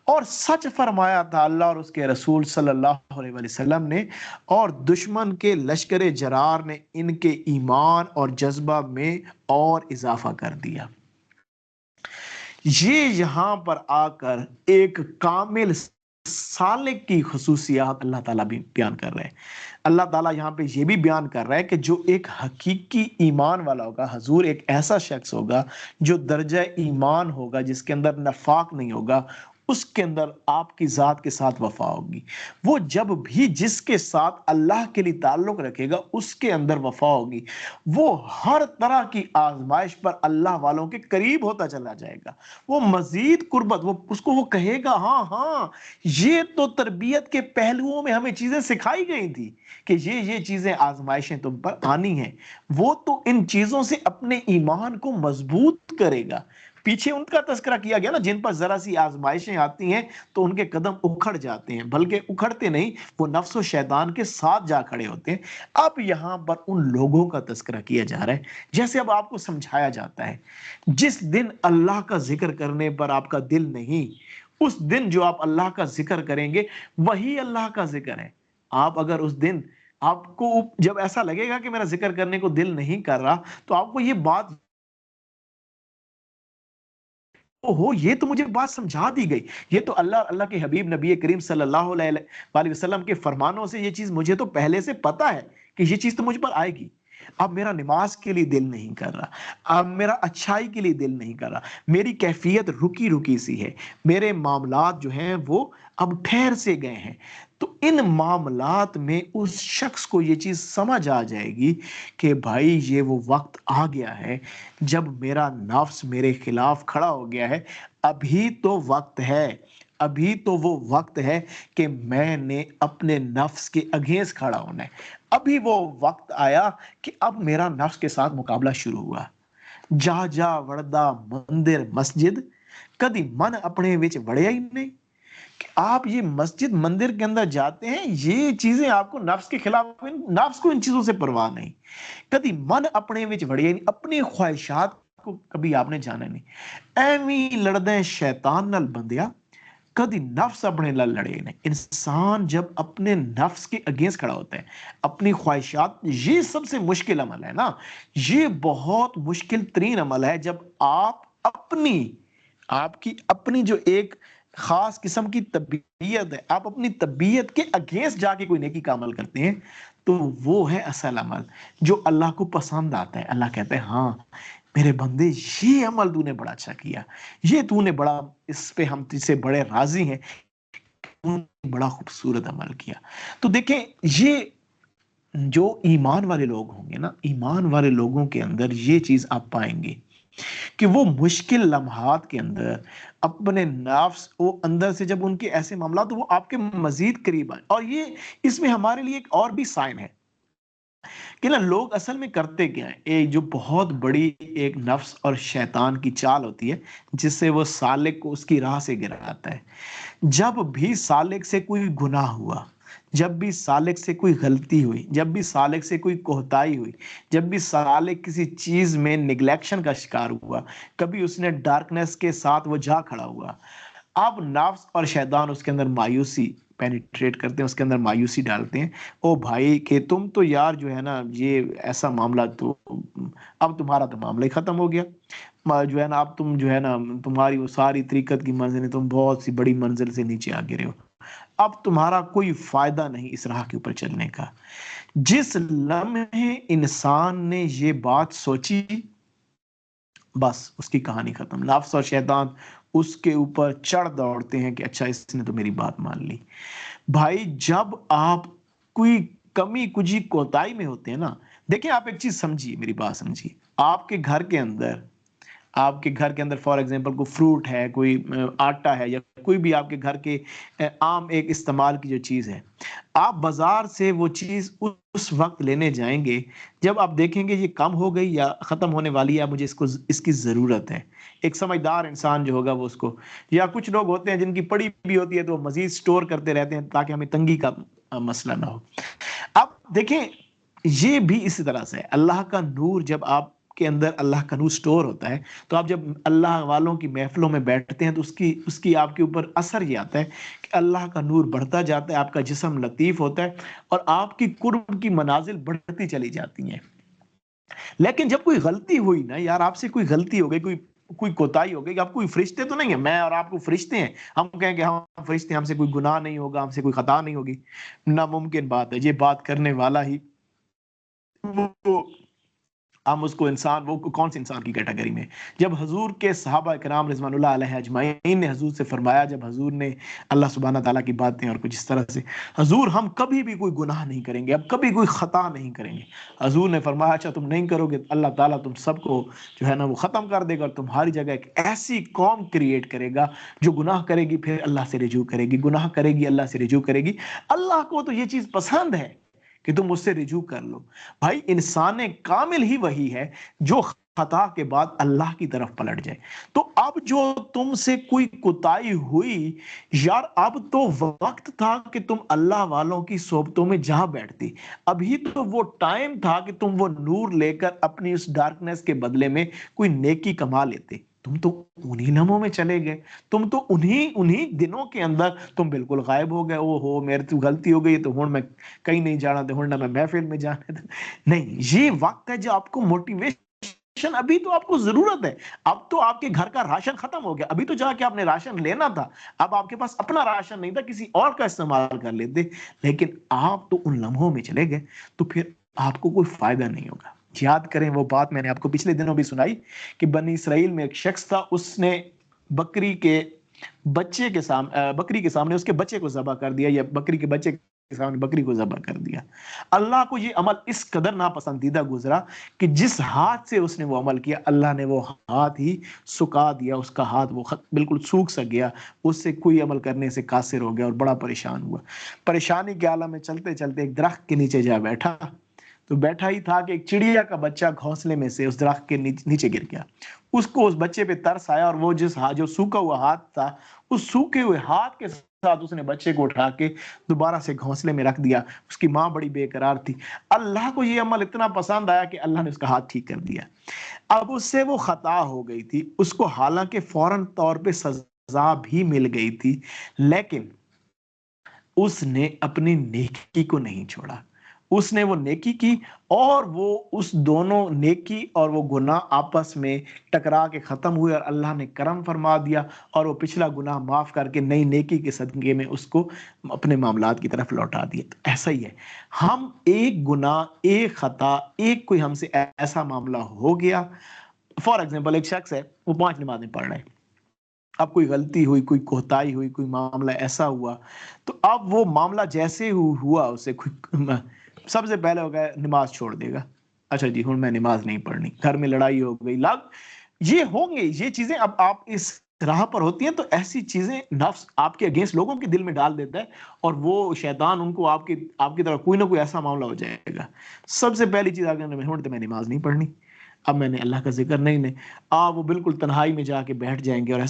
اور سچ فرمایا تھا اللہ اور اس کے رسول صلی اللہ علیہ وآلہ وسلم نے، اور دشمن کے لشکر جرار نے ان کے ایمان اور جذبہ میں اور اضافہ کر دیا۔ یہ یہاں پر آ کر ایک کامل سالک کی خصوصیات اللہ تعالیٰ بھی بیان کر رہے ہیں۔ اللہ تعالیٰ یہاں پہ یہ بھی بیان کر رہا ہے کہ جو ایک حقیقی ایمان والا ہوگا، حضور ایک ایسا شخص ہوگا جو درجہ ایمان ہوگا، جس کے اندر نفاق نہیں ہوگا، اس کے اندر آپ کی ذات کے ساتھ وفا ہوگی۔ وہ جب بھی جس کے ساتھ اللہ کے لیے تعلق رکھے گا اس کے اندر وفا ہوگی، وہ ہر طرح کی آزمائش پر اللہ والوں کے قریب ہوتا چلا جائے گا، وہ مزید قربت، وہ اس کو وہ کہے گا ہاں ہاں یہ تو تربیت کے پہلوؤں میں ہمیں چیزیں سکھائی گئی تھی کہ یہ چیزیں آزمائشیں تم پر آنی ہیں، وہ تو ان چیزوں سے اپنے ایمان کو مضبوط کرے گا۔ پیچھے ان کا تذکرہ کیا گیا نا، جن پر ذرا سی آزمائشیں آتی ہیں تو ان کے قدم اکھڑ جاتے ہیں، بلکہ اکھڑتے نہیں، وہ نفس و شیطان کے ساتھ جا کھڑے ہوتے ہیں۔ اب یہاں پر ان لوگوں کا تذکرہ کیا جا رہا ہے، جیسے اب آپ کو سمجھایا جاتا ہے جس دن اللہ کا ذکر کرنے پر آپ کا دل نہیں، اس دن جو آپ اللہ کا ذکر کریں گے وہی اللہ کا ذکر ہے۔ آپ اگر اس دن آپ کو جب ایسا لگے گا کہ میرا ذکر کرنے کو دل نہیں کر رہا، تو آپ کو یہ بات یہ تو مجھے بات سمجھا دی گئی، یہ تو اللہ کے حبیب نبی کریم صلی اللہ علیہ وآلہ وسلم کے فرمانوں سے یہ چیز مجھے تو پہلے سے پتا ہے کہ یہ چیز تو مجھ پر آئے گی۔ اب میرا نماز کے لیے دل نہیں کر رہا، اب میرا اچھائی کے لیے دل نہیں کر رہا، میری کیفیت رکی رکی سی ہے، میرے معاملات جو ہیں وہ اب ٹھہر سے گئے ہیں، تو ان معاملات میں اس شخص کو یہ چیز سمجھ آ جائے گی کہ بھائی یہ وہ وقت آ گیا ہے جب میرا نفس میرے خلاف کھڑا ہو گیا ہے، ابھی تو وقت ہے، ابھی تو وہ وقت ہے کہ میں نے اپنے نفس کے اگینسٹ کھڑا ہونا ہے، ابھی وہ وقت آیا کہ اب میرا نفس کے ساتھ مقابلہ شروع ہوا۔ جا جا وڑدا مندر مسجد کدی من اپنے وچ وڑیا ہی نہیں، کہ آپ یہ مسجد مندر کے اندر جاتے ہیں، یہ چیزیں آپ کو نفس کے خلاف، نفس کو ان چیزوں سے پرواہ نہیں، کدی من اپنے وچ وڑیا نہیں، اپنی خواہشات کو کبھی آپ نے جانا نہیں، ایویں لڑدیں شیطان نال بندیا، کدی نفس اپنے نال لڑے نہیں۔ انسان جب اپنے نفس کے اگینسٹ کھڑا ہوتا ہے، اپنی خواہشات، یہ سب سے مشکل عمل ہے نا، یہ بہت مشکل ترین عمل ہے، جب آپ کی اپنی جو ایک خاص قسم کی طبیعت ہے، آپ اپنی طبیعت کے اگینسٹ جا کے کوئی نیکی کا عمل کرتے ہیں، تو وہ ہے اصل عمل جو اللہ کو پسند آتا ہے۔ اللہ کہتے ہیں ہاں میرے بندے یہ عمل تو نے بڑا اچھا کیا، یہ تو نے بڑا، اس پہ ہم تجھ سے بڑے راضی ہیں، تو نے بڑا خوبصورت عمل کیا۔ تو دیکھیں یہ جو ایمان والے لوگ ہوں گے نا، ایمان والے لوگوں کے اندر یہ چیز آپ پائیں گے کہ وہ مشکل لمحات کے اندر اپنے نفس وہ اندر سے جب ان کے ایسے معاملات تو وہ آپ کے مزید قریب آئیں. اور یہ اس میں ہمارے لیے ایک اور بھی سائن ہے کہ نا لوگ اصل میں کرتے کیا ہیں. ایک جو بہت بڑی ایک نفس اور شیطان کی چال ہوتی ہے جس سے وہ سالک کو اس کی راہ سے گراتا ہے. جب بھی سالک سے کوئی گناہ ہوا، جب بھی سالک سے کوئی غلطی ہوئی، جب بھی سالک سے کوئی کوہتائی ہوئی، جب بھی سالک کسی چیز میں نگلیکشن کا شکار ہوا، کبھی اس نے ڈارکنیس کے ساتھ وہ جا کھڑا ہوا، اب نفس اور شیطان اس کے اندر مایوسی پینیٹریٹ کرتے ہیں، اس کے اندر مایوسی ڈالتے ہیں. او بھائی کہ تم تو یار جو ہے نا یہ ایسا معاملہ تو اب تمہارا تو معاملہ ہی ختم ہو گیا. جو ہے نا اب تم جو ہے نا تمہاری وہ ساری طریقت کی منزل ہے، تم بہت سی بڑی منزل سے نیچے آ گرے ہو، اب تمہارا کوئی فائدہ نہیں اس راہ کے اوپر چلنے کا. جس لمحے انسان نے یہ بات سوچی بس اس کی کہانی ختم. نفس اور شیطان اس کے اوپر چڑھ دوڑتے ہیں کہ اچھا اس نے تو میری بات مان لی. بھائی جب آپ کوئی کمی کجی کوتاہی میں ہوتے ہیں نا، دیکھیں آپ ایک چیز سمجھیے، میری بات سمجھیے. آپ کے گھر کے اندر فار ایگزامپل کوئی فروٹ ہے، کوئی آٹا ہے، یا کوئی بھی آپ کے گھر کے عام ایک استعمال کی جو چیز ہے، آپ بازار سے وہ چیز اس وقت لینے جائیں گے جب آپ دیکھیں گے یہ کم ہو گئی یا ختم ہونے والی ہے، مجھے اس کی ضرورت ہے. ایک سمجھدار انسان جو ہوگا وہ اس کو، یا کچھ لوگ ہوتے ہیں جن کی پڑی بھی ہوتی ہے تو وہ مزید سٹور کرتے رہتے ہیں تاکہ ہمیں تنگی کا مسئلہ نہ ہو. اب دیکھیں یہ بھی اسی طرح سے ہے. اللہ کا نور جب آپ کے اندر اللہ کا نور سٹور ہوتا ہے تو آپ جب اللہ والوں کی محفلوں میں بیٹھتے ہیں تو اس کی آپ کے اوپر اثر یہ آتا ہے کہ اللہ کا نور بڑھتا جاتا ہے، آپ کا جسم لطیف ہوتا ہے اور آپ کی قرب کی منازل بڑھتی چلی جاتی ہیں. لیکن جب کوئی غلطی ہوئی نا یار، آپ سے کوئی غلطی ہو گئی، کوئی کوتاہی ہو گئی، آپ کوئی فرشتے تو نہیں ہیں، میں اور آپ کو فرشتے ہیں، ہم کہیں کہ ہم فرشتے ہیں، ہم سے کوئی گناہ نہیں ہوگا، ہم سے کوئی خطا نہیں ہوگی، ناممکن بات ہے. یہ بات کرنے والا ہی وہ ہم اس کو انسان، وہ کون سے انسان کی کیٹیگری میں. جب حضور کے صحابہ کرام رضوان اللہ علیہ اجمعین نے حضور سے فرمایا، جب حضور نے اللہ سبحانہ تعالیٰ کی باتیں اور کچھ اس طرح سے، حضور ہم کبھی بھی کوئی گناہ نہیں کریں گے، اب کبھی کوئی خطا نہیں کریں گے. حضور نے فرمایا اچھا تم نہیں کرو گے، اللہ تعالیٰ تم سب کو جو ہے نا وہ ختم کر دے گا اور تمہاری جگہ ایک ایسی قوم کریٹ کرے گا جو گناہ کرے گی پھر اللہ سے رجوع کرے گی، گناہ کرے گی اللہ سے رجوع کرے گی. اللہ کو تو یہ چیز پسند ہے کہ تم اس سے رجوع کر لو. بھائی انسان کامل ہی وہی ہے جو خطا کے بعد اللہ کی طرف پلٹ جائے. تو اب جو تم سے کوئی کوتاہی ہوئی یار، اب تو وقت تھا کہ تم اللہ والوں کی صحبتوں میں جہاں بیٹھتی. ابھی تو وہ ٹائم تھا کہ تم وہ نور لے کر اپنی اس ڈارکنیس کے بدلے میں کوئی نیکی کما لیتے. تم تو انہی لمحوں میں چلے گئے، تم تو انہی دنوں کے اندر تم بالکل غائب ہو گئے. او ہو میرے تو غلطی ہو گئی تو ہوں میں کہیں نہیں جانا تھا، ہوں نہ میں محفل میں جانا تھا. نہیں، یہ وقت ہے جو آپ کو موٹیویشن، ابھی تو آپ کو ضرورت ہے. اب تو آپ کے گھر کا راشن ختم ہو گیا، ابھی تو جا کے آپ نے راشن لینا تھا. اب آپ کے پاس اپنا راشن نہیں تھا، کسی اور کا استعمال کر لیتے. لیکن آپ تو ان لمحوں میں چلے گئے تو پھر آپ کو کوئی فائدہ نہیں ہوگا. یاد کریں وہ بات میں نے آپ کو پچھلے دنوں بھی سنائی کہ بنی اسرائیل میں ایک شخص تھا، اس نے بکری کے سامنے اس کے بچے کو ذبح کر دیا، یا بکری کے بچے کے سامنے بکری کو ذبح کر دیا. اللہ کو یہ عمل اس قدر ناپسندیدہ گزرا کہ جس ہاتھ سے اس نے وہ عمل کیا، اللہ نے وہ ہاتھ ہی سکا دیا. اس کا ہاتھ وہ بالکل سوکھ سا گیا، اس سے کوئی عمل کرنے سے قاصر ہو گیا اور بڑا پریشان ہوا. پریشانی کے عالم میں چلتے چلتے ایک درخت کے نیچے جا بیٹھا تو بیٹھا ہی تھا کہ ایک چڑیا کا بچہ گھونسلے میں سے اس درخت کے نیچے گر گیا. اس کو اس بچے پہ ترس آیا اور وہ جو سوکھا ہوا ہاتھ تھا، اس سوکھے ہوئے ہاتھ کے ساتھ اس نے بچے کو اٹھا کے دوبارہ سے گھونسلے میں رکھ دیا. اس کی ماں بڑی بے قرار تھی. اللہ کو یہ عمل اتنا پسند آیا کہ اللہ نے اس کا ہاتھ ٹھیک کر دیا. اب اس سے وہ خطا ہو گئی تھی، اس کو حالانکہ فوراً طور پہ سزا بھی مل گئی تھی، لیکن اس نے اپنی نیکی کو نہیں چھوڑا. اس نے وہ نیکی کی اور وہ اس دونوں نیکی اور وہ گناہ آپس میں ٹکرا کے ختم ہوئے اور اللہ نے کرم فرما دیا اور وہ پچھلا گناہ معاف کر کے نئی نیکی کے صدقے میں اس کو اپنے معاملات کی طرف لوٹا دیا. تو ایسا ہی ہے، ہم ایک گناہ، ایک خطا، ایک کوئی ہم سے ایسا معاملہ ہو گیا. فار ایگزامپل ایک شخص ہے، وہ 5 نمازیں پڑھ رہے ہیں، اب کوئی غلطی ہوئی، کوئی کوتاہی ہوئی، کوئی معاملہ ایسا ہوا تو اب وہ معاملہ جیسے ہوا اسے سب سے پہلے ہو گیا نماز چھوڑ دے گا، اچھا جی ہوں میں نماز نہیں پڑھنی، گھر میں لڑائی ہو گئی، یہ ہوں گے یہ چیزیں. اب آپ اس راہ پر ہوتی ہیں تو ایسی چیزیں نفس آپ کے اگینسٹ لوگوں کے دل میں ڈال دیتا ہے، اور وہ شیطان ان کو آپ کی طرف کوئی نہ کوئی ایسا معاملہ ہو جائے گا. سب سے پہلی چیز اگر میں نماز نہیں پڑھنی، اب میں نے اللہ کا ذکر نہیں وہ بالکل تنہائی میں جا کے بیٹھ جائیں گے. اور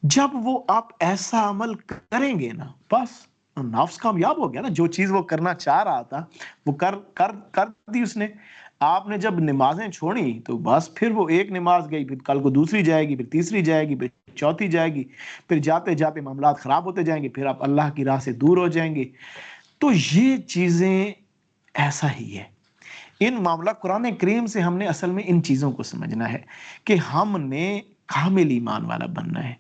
جب وہ آپ ایسا عمل کریں گے نا، بس نفس کامیاب ہو گیا نا. جو چیز وہ کرنا چاہ رہا تھا وہ کر دی اس نے. آپ نے جب نمازیں چھوڑی تو بس پھر وہ ایک نماز گئی، پھر کل کو دوسری جائے گی، پھر تیسری جائے گی، پھر چوتھی جائے گی، پھر جاتے جاتے معاملات خراب ہوتے جائیں گے، پھر آپ اللہ کی راہ سے دور ہو جائیں گے. تو یہ چیزیں ایسا ہی ہے. ان معاملہ قرآن کریم سے ہم نے اصل میں ان چیزوں کو سمجھنا ہے کہ ہم نے کامل ایمان والا بننا ہے.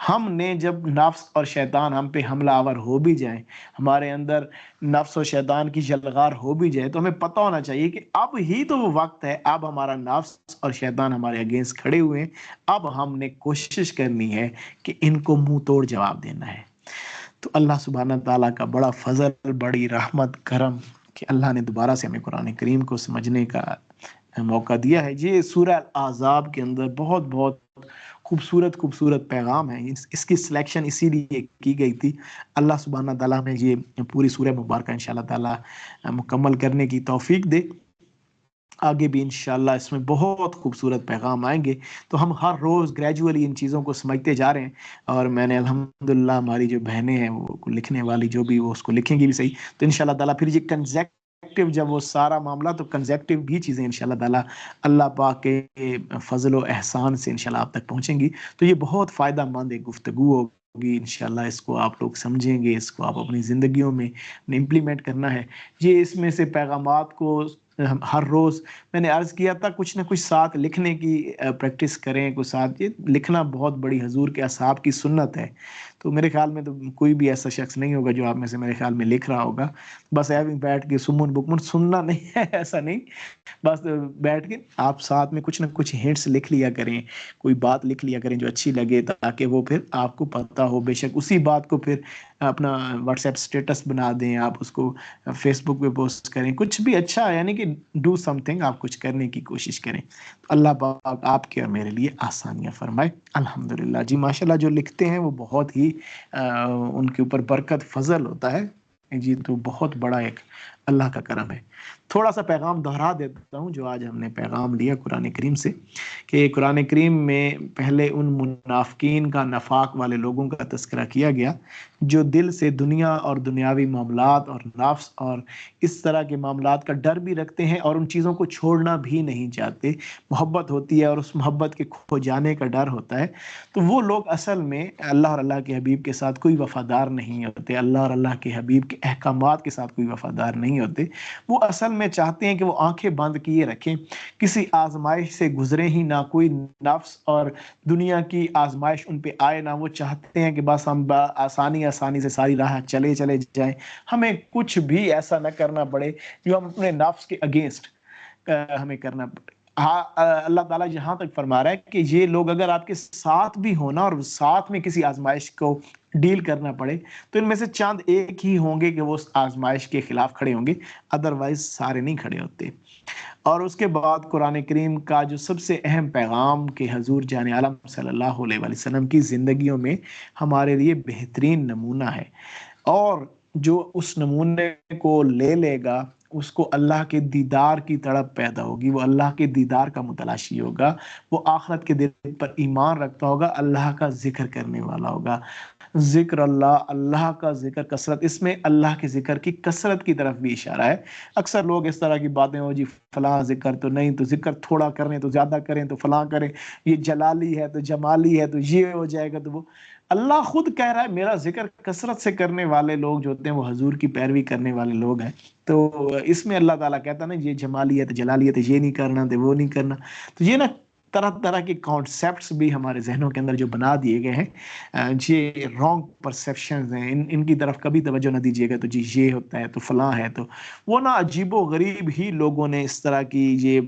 ہم نے جب نفس اور شیطان ہم پہ حملہ آور ہو بھی جائیں، ہمارے اندر نفس اور شیطان کی جلغار ہو بھی جائے، تو ہمیں پتہ ہونا چاہیے کہ اب ہی تو وہ وقت ہے، اب ہمارا نفس اور شیطان ہمارے اگینسٹ کھڑے ہوئے ہیں. اب ہم نے کوشش کرنی ہے کہ ان کو منہ توڑ جواب دینا ہے. تو اللہ سبحانہ تعالیٰ کا بڑا فضل، بڑی رحمت، کرم کہ اللہ نے دوبارہ سے ہمیں قرآن کریم کو سمجھنے کا موقع دیا ہے. یہ سورہ الاحزاب کے اندر بہت بہت خوبصورت پیغام ہے. اس کی سلیکشن اسی لیے کی گئی تھی. اللہ سبحانہ تعالیٰ میں یہ پوری سورہ مبارکہ انشاءاللہ تعالیٰ مکمل کرنے کی توفیق دے. آگے بھی انشاءاللہ اس میں بہت خوبصورت پیغام آئیں گے. تو ہم ہر روز گریجولی ان چیزوں کو سمجھتے جا رہے ہیں. اور میں نے الحمدللہ ہماری جو بہنیں ہیں وہ لکھنے والی جو بھی وہ اس کو لکھیں گی بھی صحیح. تو انشاءاللہ تعالیٰ پھر یہ کنزیکٹیو جب وہ سارا معاملہ تو کنزیکٹیو بھی چیزیں انشاءاللہ تعالیٰ اللہ پاک کے فضل و احسان سے انشاءاللہ آپ تک پہنچیں گی. تو یہ بہت فائدہ مند ایک گفتگو ہوگی انشاءاللہ. اس کو آپ لوگ سمجھیں گے، اس کو آپ اپنی زندگیوں میں امپلیمنٹ کرنا ہے. یہ اس میں سے پیغامات کو ہر روز میں نے عرض کیا تھا کچھ نہ کچھ ساتھ لکھنے کی پریکٹس کریں. کچھ ساتھ یہ لکھنا بہت بڑی حضور کے اصحاب کی سنت ہے. تو میرے خیال میں تو کوئی بھی ایسا شخص نہیں ہوگا جو آپ میں سے میرے خیال میں لکھ رہا ہوگا. بس ایویں بیٹھ کے سمن بکمن سننا نہیں ہے، ایسا نہیں. بس بیٹھ کے آپ ساتھ میں کچھ نہ کچھ ہنٹس لکھ لیا کریں، کوئی بات لکھ لیا کریں جو اچھی لگے، تاکہ وہ پھر آپ کو پتہ ہو. بے شک اسی بات کو پھر اپنا واٹس ایپ اسٹیٹس بنا دیں، آپ اس کو فیس بک پہ پوسٹ کریں. کچھ بھی اچھا ہے، یعنی کہ ڈو سم تھنگ، آپ کچھ کرنے کی کوشش کریں. اللہ پاک آپ کے اور میرے لیے آسانیاں فرمائے. الحمدللہ. جی ماشاءاللہ جو لکھتے ہیں وہ بہت ہی ان کے اوپر برکت فضل ہوتا ہے جی. تو بہت بڑا ایک اللہ کا کرم ہے. تھوڑا سا پیغام دہرا دیتا ہوں جو آج ہم نے پیغام لیا قرآن کریم سے، کہ قرآن کریم میں پہلے ان منافقین کا، نفاق والے لوگوں کا تذکرہ کیا گیا جو دل سے دنیا اور دنیاوی معاملات اور نفس اور اس طرح کے معاملات کا ڈر بھی رکھتے ہیں اور ان چیزوں کو چھوڑنا بھی نہیں چاہتے. محبت ہوتی ہے اور اس محبت کے کھو جانے کا ڈر ہوتا ہے. تو وہ لوگ اصل میں اللہ اور اللہ کے حبیب کے ساتھ کوئی وفادار نہیں ہوتے، اللہ اور اللہ کے حبیب کے احکامات کے ساتھ کوئی وفادار نہیں ہوتے. وہ اصل میں چاہتے ہیں کہ وہ آنکھیں بند کیے رکھیں، کسی آزمائش سے گزرے ہی نہ، کوئی نفس اور دنیا کی آزمائش ان پہ آئے نہ. وہ چاہتے ہیں کہ بس ہم آسانی سے ساری راہ چلے جائیں، ہمیں کچھ بھی ایسا نہ کرنا پڑے جو ہم اپنے نفس کے اگینسٹ ہمیں کرنا پڑے. ہاں اللہ تعالیٰ یہاں تک فرما رہا ہے کہ یہ لوگ اگر آپ کے ساتھ بھی ہونا اور ساتھ میں کسی آزمائش کو ڈیل کرنا پڑے تو ان میں سے چاند ایک ہی ہوں گے کہ وہ اس آزمائش کے خلاف کھڑے ہوں گے، ادروائز سارے نہیں کھڑے ہوتے. اور اس کے بعد قرآن کریم کا جو سب سے اہم پیغام کہ حضور جان عالم صلی اللہ علیہ وسلم کی زندگیوں میں ہمارے لیے بہترین نمونہ ہے. اور جو اس نمونے کو لے لے گا اس کو اللہ کے دیدار کی تڑپ پیدا ہوگی، وہ اللہ کے دیدار کا متلاشی ہوگا، وہ آخرت کے دن پر ایمان رکھتا ہوگا، اللہ کا ذکر کرنے والا ہوگا. ذکر اللہ کا ذکر کثرت، اس میں اللہ کے ذکر کی کثرت کی طرف بھی اشارہ ہے. اکثر لوگ اس طرح کی باتیں ہو جی فلاں ذکر تو نہیں، تو ذکر تھوڑا کریں تو زیادہ کریں، تو فلاں کریں، یہ جلالی ہے تو جمالی ہے تو یہ ہو جائے گا. تو وہ اللہ خود کہہ رہا ہے میرا ذکر کثرت سے کرنے والے لوگ جو ہوتے ہیں وہ حضور کی پیروی کرنے والے لوگ ہیں. تو اس میں اللہ تعالیٰ کہتا ہے نا یہ جمالیت جلالیت یہ نہیں کرنا تو وہ نہیں کرنا. تو یہ نا طرح طرح کے کانسیپٹس بھی ہمارے ذہنوں کے اندر جو بنا دیے گئے ہیں، یہ رانگ پرسیپشنز ہیں، ان کی طرف کبھی توجہ نہ دیجیے گا. تو جی یہ ہوتا ہے تو فلاں ہے، تو وہ نا عجیب و غریب ہی لوگوں نے اس طرح کی یہ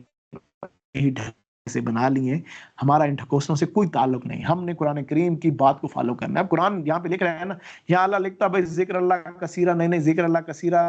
سے بنا لی ہیں. ہمارا ان ٹھکوسنوں سے کوئی تعلق نہیں، ہم نے قرآن کریم کی بات کو فالو کرنا ہے. قرآن یہاں پہ لکھ رہا ہے نا، یہاں اللہ لکھتا بھائی ذکر اللہ کثیرہ، نہیں ذکر اللہ کثیرہ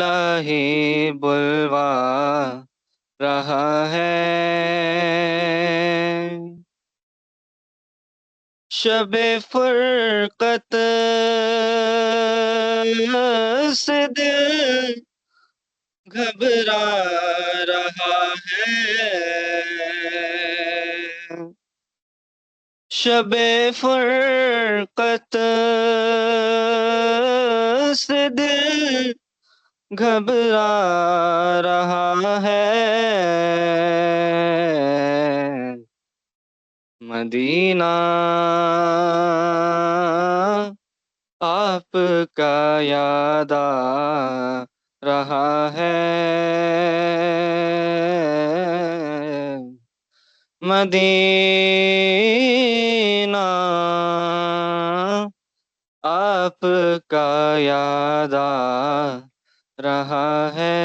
والا ہی بلوا رہا ہے، شب فرقت سے دل گھبرا رہا ہے، شب فرقت سے دل گھبرا رہا ہے، مدینہ آپ کا یاد آ رہا ہے، مدینہ آپ کا یاد آ رہا ہے،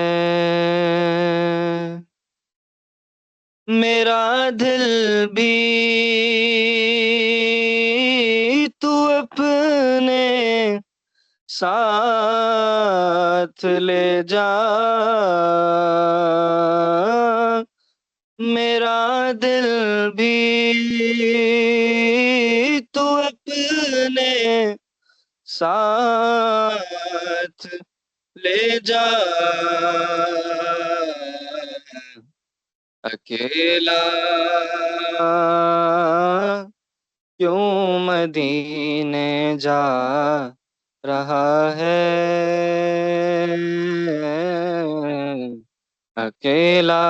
میرا دل بھی تو اپنے ساتھ لے جا، میرا دل بھی تو اپنے ساتھ لے جا، اکیلا کیوں مدینے جا رہا ہے، اکیلا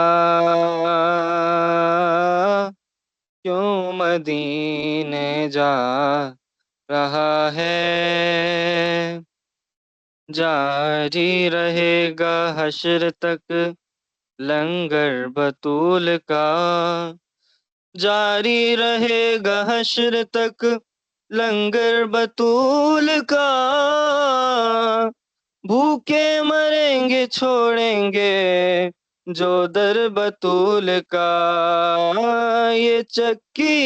کیوں مدینے جا رہا ہے، جاری رہے گا حشر تک لنگر بطول کا، جاری رہے گا حشر تک لنگر بطول کا، بھوکے مریں گے چھوڑیں گے جو در بطول کا، یہ چکی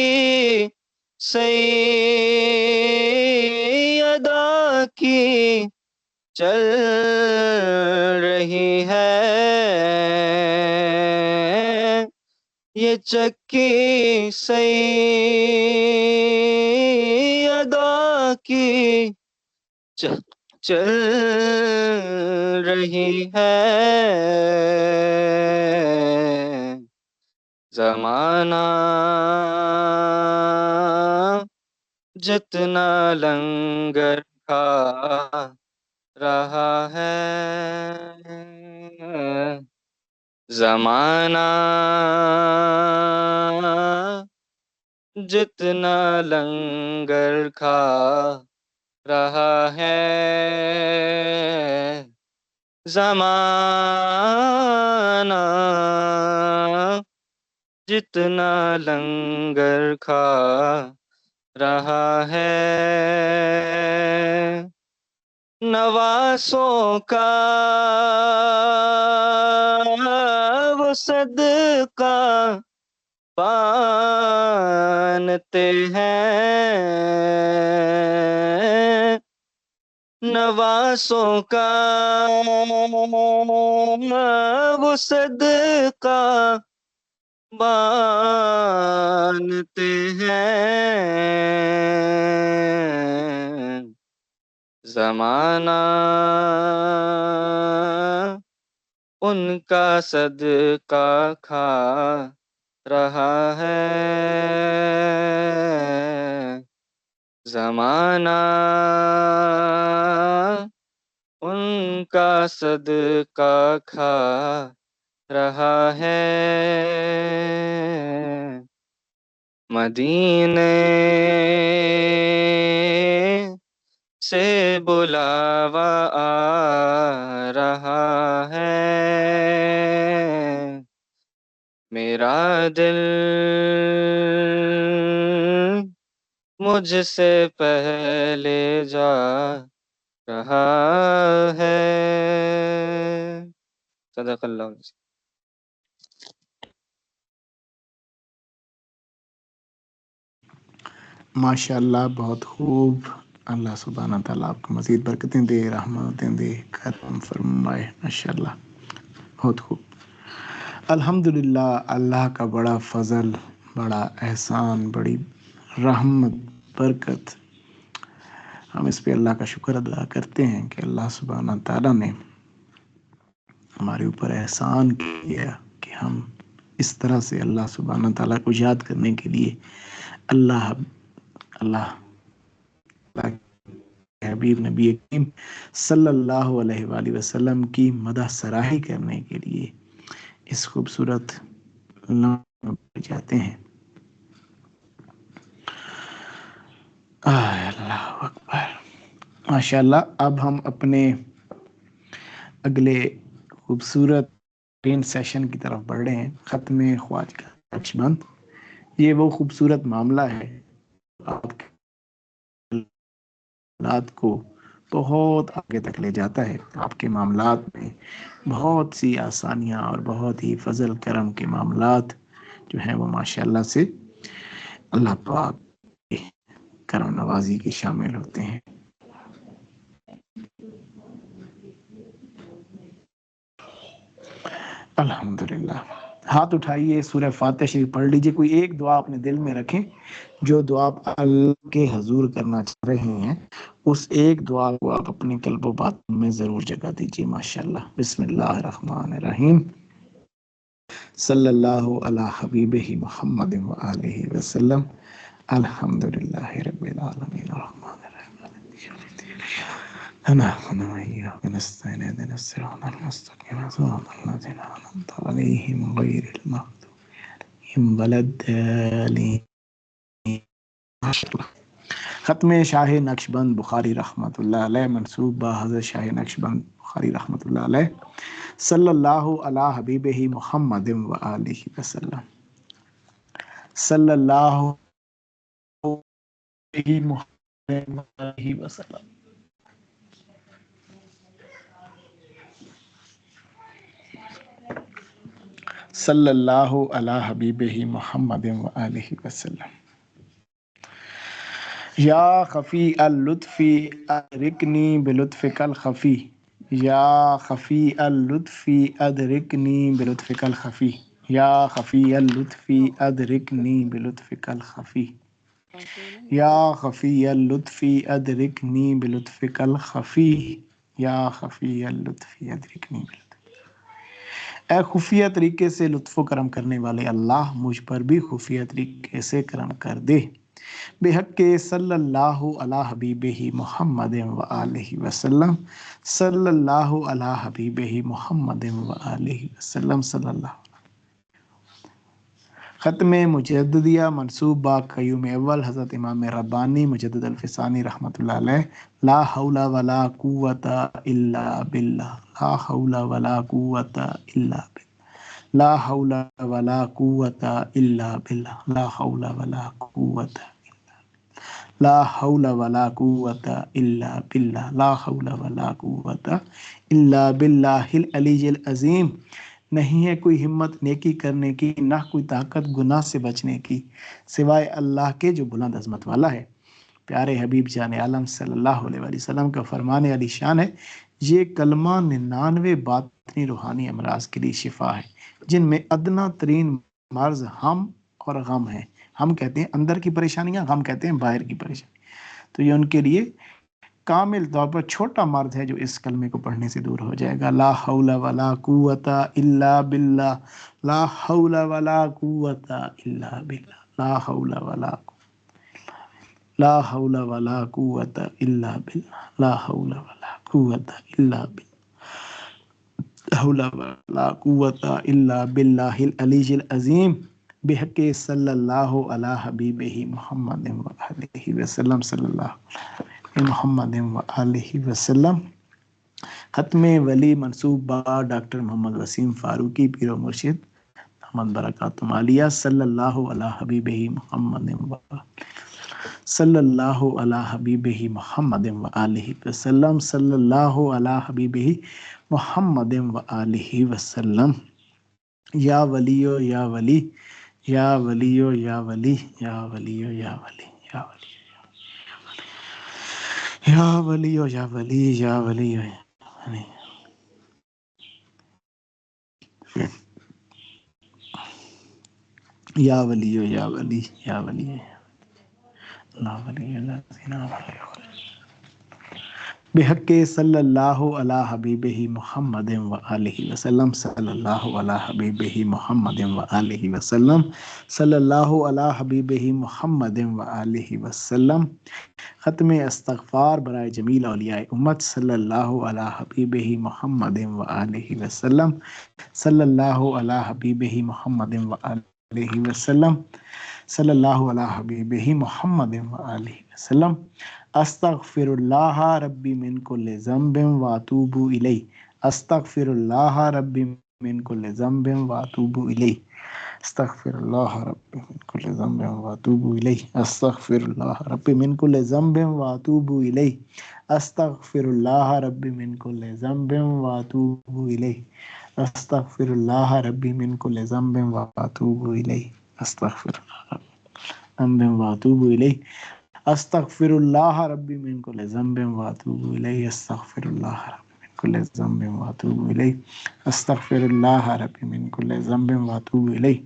سیدہ کی چل رہی ہے، یہ چکی سیدہ کی چل رہی ہے، زمانہ جتنا لنگر کھا رہا ہے، زمانہ جتنا لنگر کھا رہا ہے، زمانہ جتنا لنگر کھا رہا ہے، نواسوں کا وہ صدقہ پانتے ہیں، نواسوں کا وہ صدقہ بانتے ہیں، زمانہ ان کا صدقہ کھا رہا ہے، زمانہ ان کا صدقہ کھا رہا ہے، مدینے سے بلاوا آ رہا ہے، میرا دل مجھ سے پہلے جا رہا ہے، صدق اللہ العظیم۔ ماشاء اللہ، بہت خوب اللہ سبحانہ تعالیٰ آپ کو مزید برکتیں دے، رحمتیں دے، کرم فرمائے. ماشاءاللہ، بہت خوب. الحمدللہ، اللہ کا بڑا فضل، بڑا احسان، بڑی رحمت، برکت. ہم اس پہ اللہ کا شکر ادا کرتے ہیں کہ اللہ سبحانہ تعالیٰ نے ہمارے اوپر احسان کیا کہ ہم اس طرح سے اللہ سبحانہ تعالیٰ کو یاد کرنے کے لیے اللہ اللہ حبیب نبی کریم صلی اللہ علیہ وآلہ وسلم کی مدح سراہی کرنے کے لیے اس خوبصورت لمحے میں جاتے ہیں. اللہ اکبر. ماشاءاللہ. اب ہم اپنے اگلے خوبصورت ترین سیشن کی طرف بڑھ رہے ہیں، ختم خواجہ نقشبند. یہ وہ خوبصورت معاملہ ہے آپ کے معاملات کو بہت آگے تک لے جاتا ہے. آپ کے معاملات میں بہت سی آسانیاں اور بہت ہی فضل کرم کے معاملات جو ہیں وہ ماشاءاللہ سے اللہ پاک کی کرم نوازی کے شامل ہوتے ہیں. الحمدللہ. ہاتھ اٹھائیے، سورہ فاتحہ شریف پڑھ لیجئے. کوئی ایک دعا اپنے دل میں رکھیں جو دعا آپ اللہ کے حضور کرنا چاہ رہے ہیں، اس ایک دعا کو آپ اپنے قلب و باطن میں ضرور جگہ دیجئے. ماشاءاللہ. بسم اللہ الرحمن الرحیم. صلی اللہ علی حبیبہ محمد وآلہ وسلم. الحمدللہ رب العالمین الرحمن نحن وإياك نستعين اهدنا الصراط المستقيم صراط الذين أنعمت عليهم غير المغضوب عليهم ولا الضالين. ختم شاہ نقشبند بخاری رحمۃ اللہ علیہ منسوب با حضرت شاہ نقشبند بخاری رحمۃ اللہ علیہ صلی اللہ علی حبیبہ محمد وآلہ وسلم. صلی اللہ علیہ محمد وآلہ وسلم. صلی اللہ علی حبیبہ محمد وآلہ وسلم. یا خفی اللطف ادرکنی بلطفک الخفی. یا خفی اللطف ادرکنی بلطفک الخفی. یا خفی اللطف ادرکنی بلطفک الخفی. یا خفی اللطف ادرکنی بلطفک الخفی. یا خفی اللطف ادرکنی بلطفک. اے خفیہ طریقے سے لطف و کرم کرنے والے اللہ، مجھ پر بھی خفیہ طریقے سے کرم کر دے. بے حق کے صلی اللہ علی حبیبہ محمد وآلہ وسلم. صلی اللہ علی حبیبہ محمد وآلہ وسلم. صلی اللہ. ختم مجددیہ منسوب با قیوم اول حضرت امام ربانی مجدد الفسانی رحمۃ اللہ علیہ. لا حول ولا قوت الا باللہ. لا حول ولا قوت الا باللہ. لا حول ولا قوت الا باللہ. لا حول ولا قوت لا حول ولا قوت الا باللہ. لا حول ولا قوت الا باللہ العلی العظیم. نہیں ہے کوئی ہمت نیکی کرنے کی، نہ کوئی طاقت گناہ سے بچنے کی سوائے اللہ کے جو بلند عظمت والا ہے. پیارے حبیب جان عالم صلی اللہ علیہ وآلہ وسلم کا فرمان علی شان ہے، یہ کلمہ 99 باطنی روحانی امراض کے لیے شفا ہے، جن میں ادنا ترین مرض ہم اور غم ہے. ہم کہتے ہیں اندر کی پریشانیاں، غم کہتے ہیں باہر کی پریشانی. تو یہ ان کے لیے کامل طور پر چھوٹا مرض ہے جو اس کلمے کو پڑھنے سے دور ہو جائے گا. لا حول ولا قوت الا باللہ. لا حول ولا قوت الا باللہ. لا حول ولا لا حول ولا قوت الا باللہ. لا حول ولا قوت الا باللہ. حول ولا قوت الا باللہ العلی العظیم. بحق صلی اللہ علی حبیبہ محمد وآلہ وسلم. صلی اللہ علیہ محمد وآلہ وسلم. ختم ولی منصوب با ڈاکٹر محمد وسیم فاروقی پیر و مرشد محمد برکاتہم عالیہ. صلی اللہ علی حبیبہ محمد صلی اللہ علی حبیبہ محمد وآلہ وسلم. صلی اللہ علی حبیبہ محمد وآلہ وسلم. یا ولیو یا ولی، یا ولیو یا ولی، یا ولیو یا ولی، یا ولی. یا ولی یا ولی یا ولی یا ولی یا ولی یا ولی یا ولی لا ولی الذین آمنوا بحق صلی اللہ علی حبیبہ محمد و آلہ وسلم صلی اللہ علی حبیبہ محمد و آلہ وسلم صلی اللہ علی حبیبہ محمد و آلہ وسلم ختم استغفار برائے جمیل اولیاء امت صلی اللہ علی حبیبہ محمد و آلہ وسلم صلی اللہ علی حبیبہ محمد و آلہ وسلم صلی اللہ علی حبیبہ محمد و آلہ وسلم استغفر اللہ ربی من کل ذنب واتوب الیہ استغفر اللہ ربی من کل ذنب واتوب الیہ استغفر اللہ ربی من کل ذنب واتوب الیہ استغفر اللہ ربی من کل ذنب واتوب الیہ استغفر اللہ ربی من کل ذنب واتوب الیہ استغفر اللہ ربی من کل ذنب واتوب الیہ استغفر اللہ واتوب الیہ استغفر اللہ ربی من کل ذنب واتوب الیہ استغفر اللہ ربی من کل ذنب واتوب الیہ استغفر اللہ ربی من کل ذنب واتوب الیہ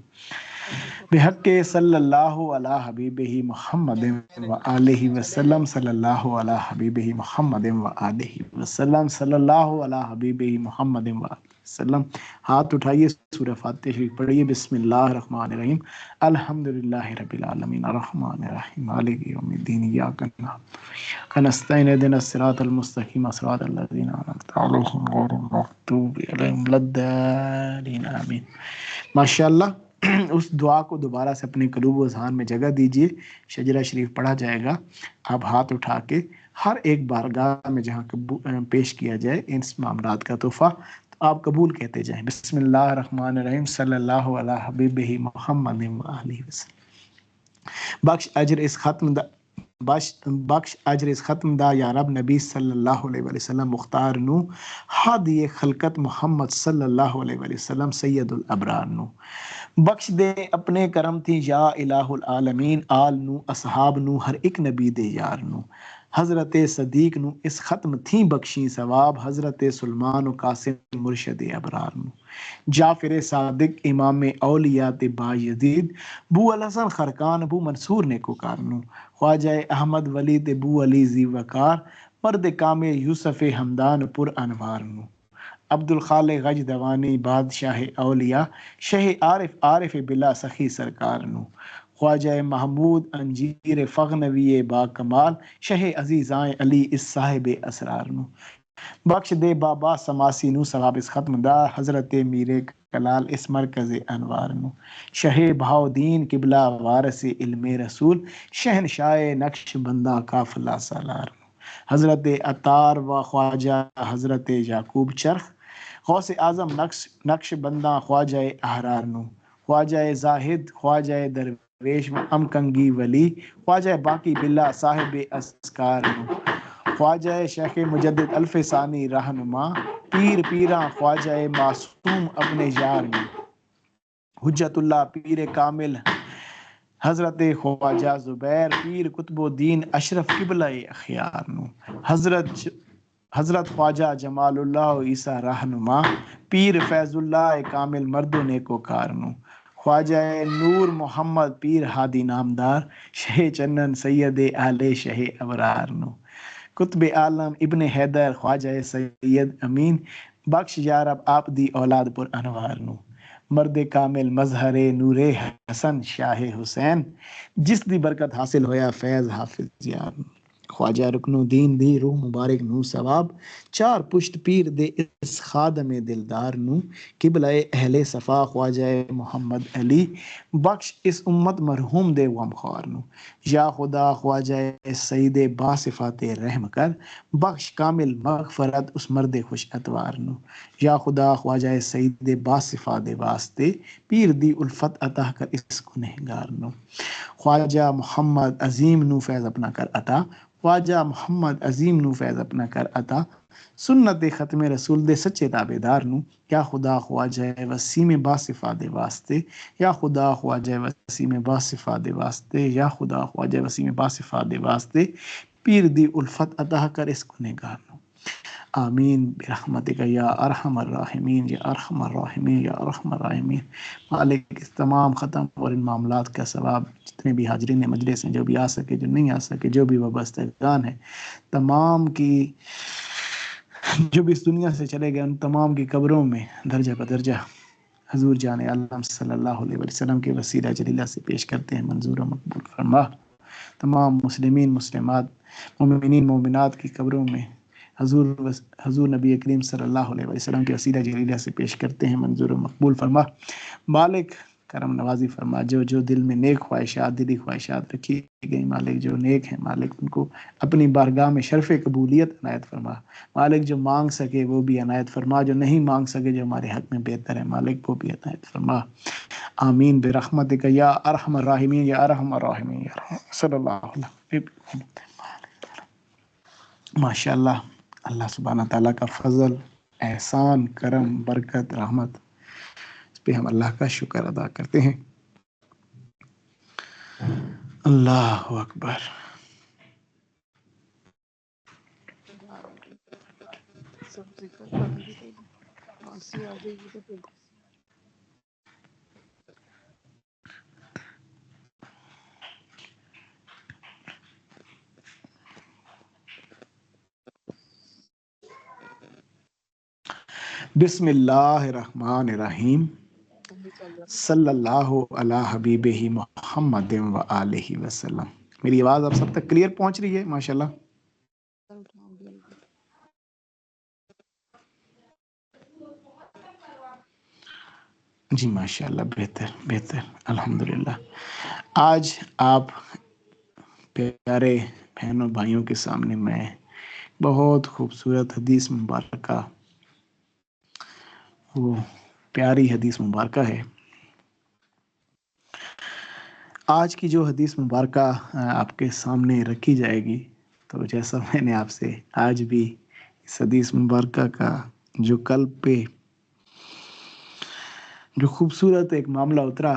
بحق صلی اللہ علی حبیبہ محمد و آلہ وسلم صلی اللہ علی حبیبہ محمد و آلہ وسلم صلی اللہ علی حبیبہ محمد و آلہ وسلم. ہاتھ اٹھائیے، سورہ فاتحہ شریف پڑھیے. بسم اللہ الرحمن الرحیم. الحمدللہ رب العالمین الرحمن الرحیم مالک یوم الدین ایاک نعبد و نستعین اهدنا الصراط المستقیم صراط الذین انعمت علیہم غیر المغضوب علیہم ولا الضالین آمین. ماشاءاللہ اس دعا کو دوبارہ سے اپنے قلوب و اذہان میں جگہ دیجئے. شجرہ شریف پڑھا جائے گا. آپ ہاتھ اٹھا کے ہر ایک بارگاہ میں جہاں پیش کیا جائے اس معاملات کا تحفہ تو آپ قبول کہتے جائیں. بسم اللہ الرحمن الرحیم. صلی اللہ علی حبیبہ محمد و آلہ وسلم. بخش اجر اس ختم دا یا رب نبی صلی اللہ علیہ وسلم مختار نو ہادی خلقت محمد صلی اللہ علیہ وسلم سید الابرار نو بخش دے اپنے کرم تھی یا الہ العالمین آل نو اصحاب نو ہر ایک نبی دے یار نو. حضرت صدیق نو اس ختم تھی بخشی ثواب حضرت سلمان و قاسم مرشد ابرار نو. جعفر صادق امام اولیاء با یزید بو الحسن خرقان بو منصور نیکوکار نو. خواجہ احمد ولی تے بو علی ذی وقار مرد کامل یوسف ہمدان پر انوار نو. عبد الخالق غج دوانی بادشاہ اولیاء شہ عارف بلا سخی سرکار نو. خواجہ محمود انجیر فغنوی با کمال شہ عزیزائیں علی اس صاحب اسرار نو. بخش دے بابا سماسی نو ثواب اس ختم دا حضرت میر کلال اس مرکز انوار نو. شہ بہاؤدین قبلہ وارث علم رسول شہنشاہ نقش بندہ قافلہ سالار نو. حضرت عطار و خواجہ حضرت یعقوب چرخ غوث اعظم نقش بندہ خواجہ احرار نو. خواجہ زاہد خواجہ درویش امکنگی ولی خواجہ باقی باللہ صاحب اسکار نو. خواجہ شیخ مجدد الف ثانی رہنما پیر پیراں خواجہ معصوم اپنے یار نو. حجت اللہ پیر کامل حضرت خواجہ زبیر پیر قطب الدین اشرف قبلہ اخیار نو. حضرت خواجہ جمال اللہ عیسیٰ رہنما پیر فیض اللہ کامل مرد و نیکوکار نو. خواجہ نور محمد پیر ہادی نامدار شہ چنن سید اہل شہ ابرار نو. قطب عالم ابن حیدر خواجہ سید امین بخش یا رب آپ دی اولاد پر انوار نو. مرد کامل مظہر نور حسن شاہ حسین جس دی برکت حاصل ہویا فیض حافظ یار نو. خواجہ رکن الدین دی روح مبارک نو ثواب چار پشت پیر دے اس خادم دلدار نو. قبلہ اہل صفا خواجہ محمد علی بخش اس امت مرحوم دے غمخوار نو. یا خدا خواجہ سید باصفات رحم کر بخش کامل مغفرت اس مرد خوش اتوار نو. یا خدا خواجہ سید باصفات واسطے پیر دی الفت عطا کر اس گنہگار نو. خواجہ محمد عظیم نو فیض اپنا کر عطا خواجہ محمد عظیم نو فیض اپنا کر عطا سنت ختم رسول دے سچے تابعدار نو. یا خدا خواجہ وسیم باصفا دے واسطے یا خدا خواجہ وسیم باصفا دے واسطے یا خدا خواجہ وسیم باصفا دے واسطے پیر دی الفت عطا کر اس گنہگار نو، آمین برحمتک یا ارحم الراحمین یا ارحم الراحمین یا ارحم الراحمین۔ مالک اس تمام ختم اور ان معاملات کا ثواب جتنے بھی حاضرین مجلس ہیں، جو بھی آ سکے جو نہیں آ سکے، جو بھی وابستگان ہیں تمام کی، جو بھی اس دنیا سے چلے گئے ان تمام کی قبروں میں درجہ بدرجہ حضور جان عالم صلی اللہ علیہ وسلم کے وسیلہ جلیلہ سے پیش کرتے ہیں، منظور و مقبول فرما۔ تمام مسلمین مسلمات مومنین مومنات کی قبروں میں حضور نبی کریم صلی اللہ علیہ وسلم کے وسیلہ جلیلہ سے پیش کرتے ہیں، منظور و مقبول فرما۔ مالک کرم نوازی فرما، جو جو دل میں نیک خواہشات دلی خواہشات رکھی گئی مالک جو نیک ہیں مالک ان کو اپنی بارگاہ میں شرف قبولیت عنایت فرما۔ مالک جو مانگ سکے وہ بھی عنایت فرما، جو نہیں مانگ سکے جو ہمارے حق میں بہتر ہے مالک وہ بھی عنایت فرما۔ آمین برحمتک یا ارحم الراحمین یا ارحم الراحمین یا ارحم صلی اللہ علیہ وسلم۔ ماشاء اللہ، اللہ سبحانہ تعالیٰ کا فضل، احسان، کرم، برکت، رحمت، اس پہ ہم اللہ کا شکر ادا کرتے ہیں۔ اللہ اکبر۔ بسم اللہ الرحمن الرحیم، صلی اللہ علی حبیبہ محمد و آلہ وسلم۔ میری آواز آپ سب تک کلیئر پہنچ رہی ہے؟ ماشاءاللہ۔ جی ماشاءاللہ، بہتر بہتر، الحمدللہ۔ آج آپ پیارے بہنوں بھائیوں کے سامنے میں بہت خوبصورت حدیث مبارکہ، وہ پیاری حدیث مبارکہ ہے۔ آج کی جو حدیث مبارکہ آپ کے سامنے رکھی جائے گی، تو جیسا میں نے آپ سے آج بھی اس حدیث مبارکہ کا جو قلب پہ جو خوبصورت ایک معاملہ اترا،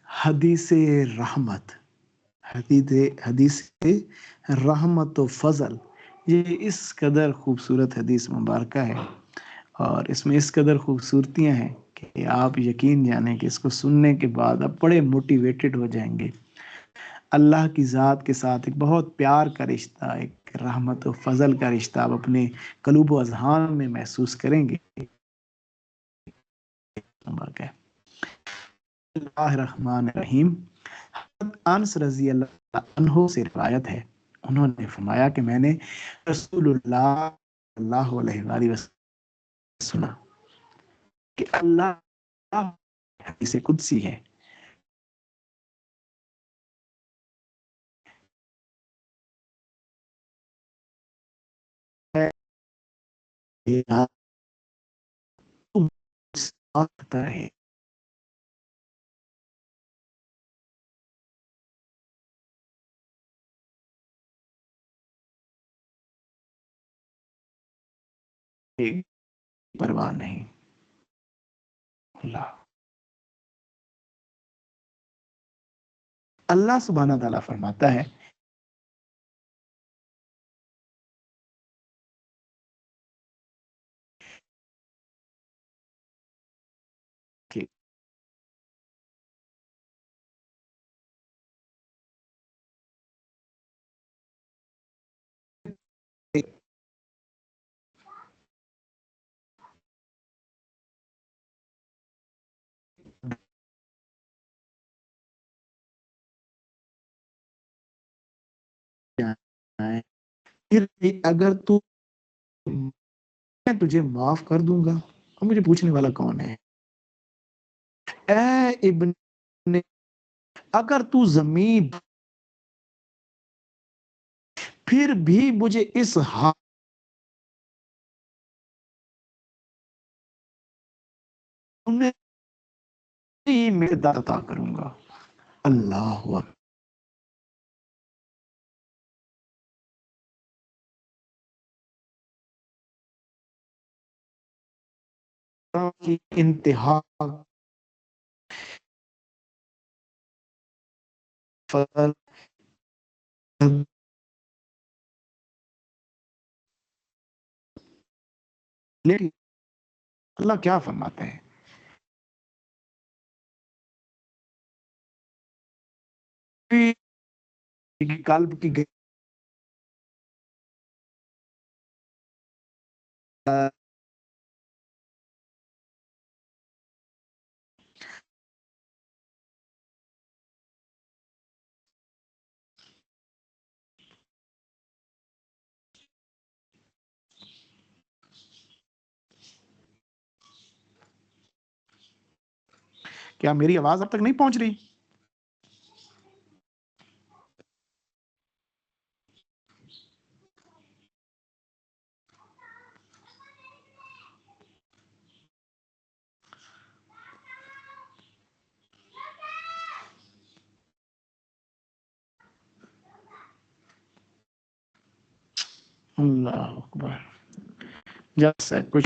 حدیث رحمت، حدیث رحمت و فضل، یہ اس قدر خوبصورت حدیث مبارکہ ہے اور اس میں اس قدر خوبصورتیاں ہیں کہ آپ یقین جانیں کہ اس کو سننے کے بعد آپ بڑے موٹیویٹڈ ہو جائیں گے۔ اللہ کی ذات کے ساتھ ایک بہت پیار کا رشتہ، ایک رحمت و فضل کا رشتہ آپ اپنے قلوب و اذہان میں محسوس کریں گے۔ اللہ الرحمن الرحیم۔ حضرت انس رضی اللہ عنہ سے روایت ہے، انہوں نے فرمایا کہ میں نے رسول اللہ صلی اللہ علیہ وآلہ وسلم سنا کہ اللہ حدیث قدسی ہے، ہے پرواہ نہیں۔ اللہ سبحانہ تعالیٰ فرماتا ہے کہ پھر اگر تو میں تجھے معاف کر دوں گا، اور مجھے پوچھنے والا کون ہے؟ اے ابن، اگر تو زمین پھر بھی مجھے اس حال میں عطا کروں گا۔ اللہ اکبر کی انتہا فضل لیکن اللہ کیا فرماتے ہیں؟ قلب کی کیا میری آواز اب تک نہیں پہنچ رہی؟ اللہ اکبر. Just a quick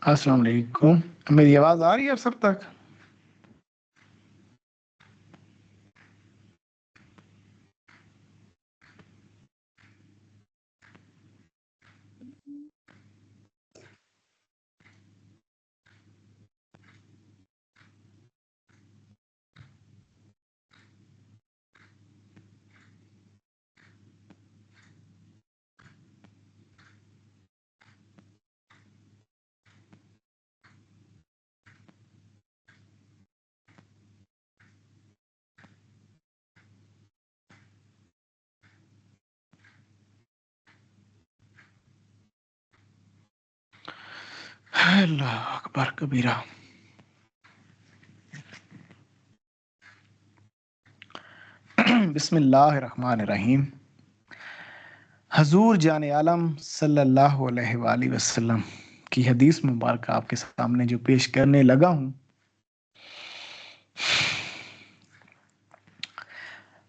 السلام علیکم، میری آواز آ رہی ہے سب تک؟ اللہ اکبر کبیرہ۔ بسم اللہ الرحمن الرحیم۔ حضور جان عالم صلی اللہ علیہ وآلہ وسلم کی حدیث مبارکہ آپ کے سامنے جو پیش کرنے لگا ہوں،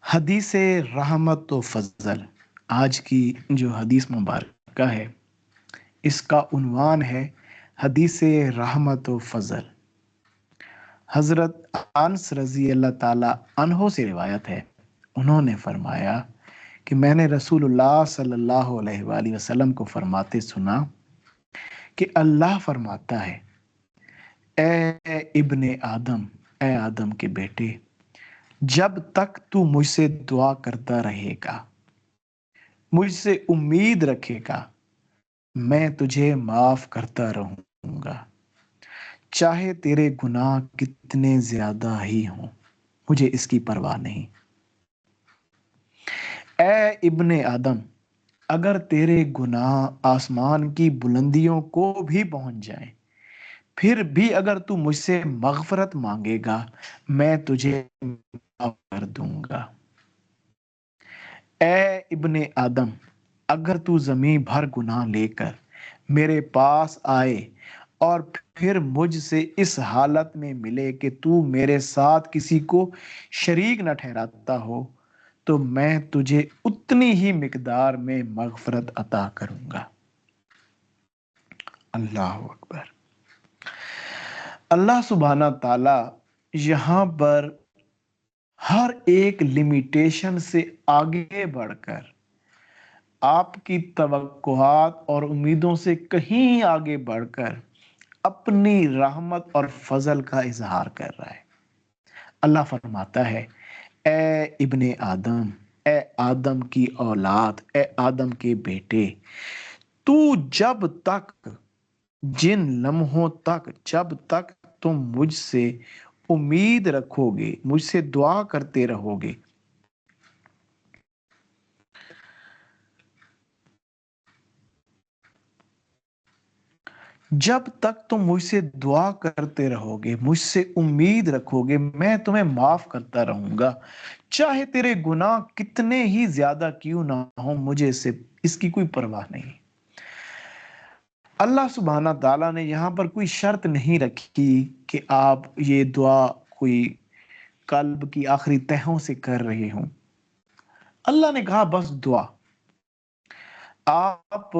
حدیث رحمت و فضل، آج کی جو حدیث مبارکہ ہے اس کا عنوان ہے حدیث رحمت و فضل۔ حضرت انس رضی اللہ تعالی عنہ سے روایت ہے، انہوں نے فرمایا کہ میں نے رسول اللہ صلی اللہ علیہ وآلہ وسلم کو فرماتے سنا کہ اللہ فرماتا ہے، اے ابن آدم، اے آدم کے بیٹے، جب تک تو مجھ سے دعا کرتا رہے گا، مجھ سے امید رکھے گا، میں تجھے معاف کرتا رہوں گا، چاہے تیرے گناہ کتنے زیادہ ہی ہوں، مجھے اس کی پرواہ نہیں۔ اے ابن آدم، اگر تیرے گناہ آسمان کی بلندیوں کو بھی پہنچ جائیں، پھر بھی اگر تو مجھ سے مغفرت مانگے گا، میں تجھے معاف کر دوں گا۔ اے ابن آدم، اگر تو زمین بھر گناہ لے کر میرے پاس آئے اور پھر مجھ سے اس حالت میں ملے کہ تو میرے ساتھ کسی کو شریک نہ ٹھہراتا ہو، تو میں تجھے اتنی ہی مقدار میں مغفرت عطا کروں گا۔ اللہ اکبر۔ اللہ سبحانہ تعالی یہاں پر ہر ایک لمیٹیشن سے آگے بڑھ کر آپ کی توقعات اور امیدوں سے کہیں آگے بڑھ کر اپنی رحمت اور فضل کا اظہار کر رہا ہے۔ اللہ فرماتا ہے، اے ابن آدم، اے آدم کی اولاد، اے آدم کے بیٹے، تو جب تک، جن لمحوں تک، جب تک تم مجھ سے امید رکھو گے، مجھ سے دعا کرتے رہو گے، جب تک تم مجھ سے دعا کرتے رہو گے، مجھ سے امید رکھو گے، میں تمہیں معاف کرتا رہوں گا، چاہے تیرے گناہ کتنے ہی زیادہ کیوں نہ ہوں، مجھے اس کی کوئی پرواہ نہیں۔ اللہ سبحانہ تعالیٰ نے یہاں پر کوئی شرط نہیں رکھی کہ آپ یہ دعا کوئی قلب کی آخری تہوں سے کر رہے ہوں۔ اللہ نے کہا بس دعا۔ آپ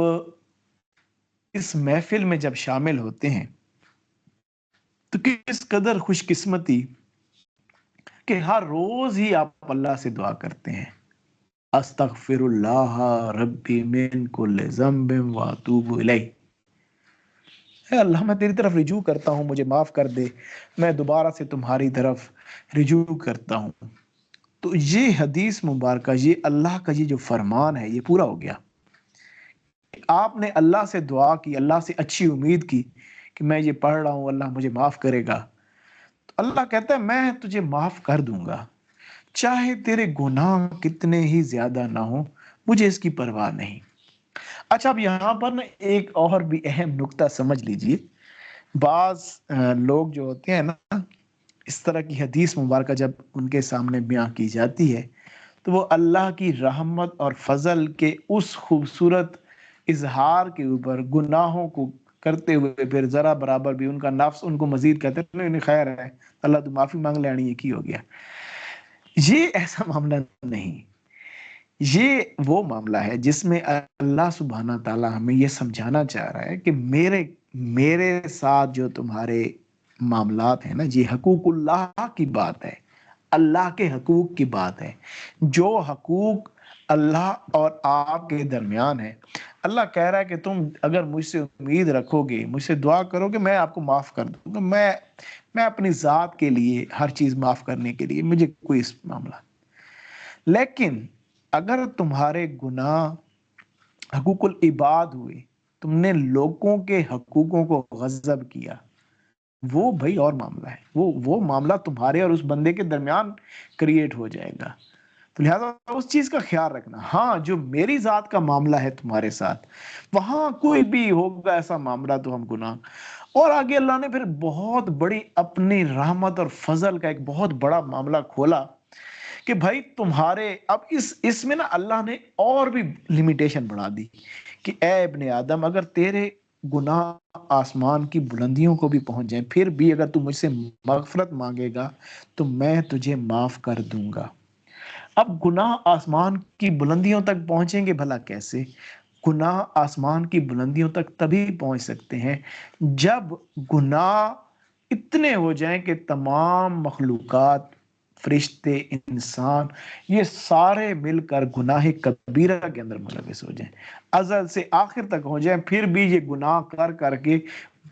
اس محفل میں جب شامل ہوتے ہیں تو کس قدر خوش قسمتی کہ ہر روز ہی آپ اللہ سے دعا کرتے ہیں، استغفر اللہ ربی من کل ذنب واتوب الیہ، اے اللہ میں تیری طرف رجوع کرتا ہوں، مجھے معاف کر دے، میں دوبارہ سے تمہاری طرف رجوع کرتا ہوں۔ تو یہ حدیث مبارکہ، یہ اللہ کا یہ جو فرمان ہے، یہ پورا ہو گیا۔ آپ نے اللہ سے دعا کی، اللہ سے اچھی امید کی کہ میں یہ پڑھ رہا ہوں، اللہ مجھے معاف کرے گا، تو اللہ کہتا ہے میں تجھے معاف کر دوں گا، چاہے تیرے گناہ کتنے ہی زیادہ نہ ہوں، مجھے اس کی پرواہ نہیں۔ اچھا، اب یہاں پر نا ایک اور بھی اہم نکتہ سمجھ لیجئے۔ بعض لوگ جو ہوتے ہیں نا، اس طرح کی حدیث مبارکہ جب ان کے سامنے بیان کی جاتی ہے تو وہ اللہ کی رحمت اور فضل کے اس خوبصورت اظہار کے اوپر گناہوں کو کرتے ہوئے پھر ذرا برابر بھی ان کا نفس ان کو مزید کہتے ہیں نہیں خیر ہے، اللہ تو معافی مانگ لینی، یہ کی ہو گیا۔ یہ ایسا معاملہ نہیں، یہ وہ معاملہ ہے جس میں اللہ سبحانہ تعالیٰ ہمیں یہ سمجھانا چاہ رہا ہے کہ میرے ساتھ جو تمہارے معاملات ہیں نا جی، حقوق اللہ کی بات ہے، اللہ کے حقوق کی بات ہے، جو حقوق اللہ اور آپ کے درمیان ہے، اللہ کہہ رہا ہے کہ تم اگر مجھ سے امید رکھو گے، مجھ سے دعا کرو گے، میں آپ کو معاف کر دوں گا، میں اپنی ذات کے لیے ہر چیز معاف کرنے کے لیے مجھے کوئی اس معاملہ۔ لیکن اگر تمہارے گناہ حقوق العباد ہوئے، تم نے لوگوں کے حقوقوں کو غصب کیا، وہ بھائی اور معاملہ ہے، وہ معاملہ تمہارے اور اس بندے کے درمیان کریٹ ہو جائے گا۔ تو لہذا اس چیز کا خیال رکھنا۔ ہاں جو میری ذات کا معاملہ ہے تمہارے ساتھ، وہاں کوئی بھی ہوگا ایسا معاملہ تو ہم گناہ، اور آگے اللہ نے پھر بہت بڑی اپنی رحمت اور فضل کا ایک بہت بڑا معاملہ کھولا کہ بھائی تمہارے اب اس میں نا اللہ نے اور بھی لمیٹیشن بڑھا دی کہ اے ابن آدم، اگر تیرے گناہ آسمان کی بلندیوں کو بھی پہنچ جائیں، پھر بھی اگر تم مجھ سے مغفرت مانگے گا تو میں تجھے معاف کر دوں گا۔ اب گناہ آسمان کی بلندیوں تک پہنچیں گے بھلا کیسے؟ گناہ آسمان کی بلندیوں تک تبھی پہنچ سکتے ہیں جب گناہ اتنے ہو جائیں کہ تمام مخلوقات، فرشتے، انسان، یہ سارے مل کر گناہ کبیرہ کے اندر ملوث ہو جائیں، ازل سے آخر تک ہو جائیں، پھر بھی یہ گناہ کر کر کے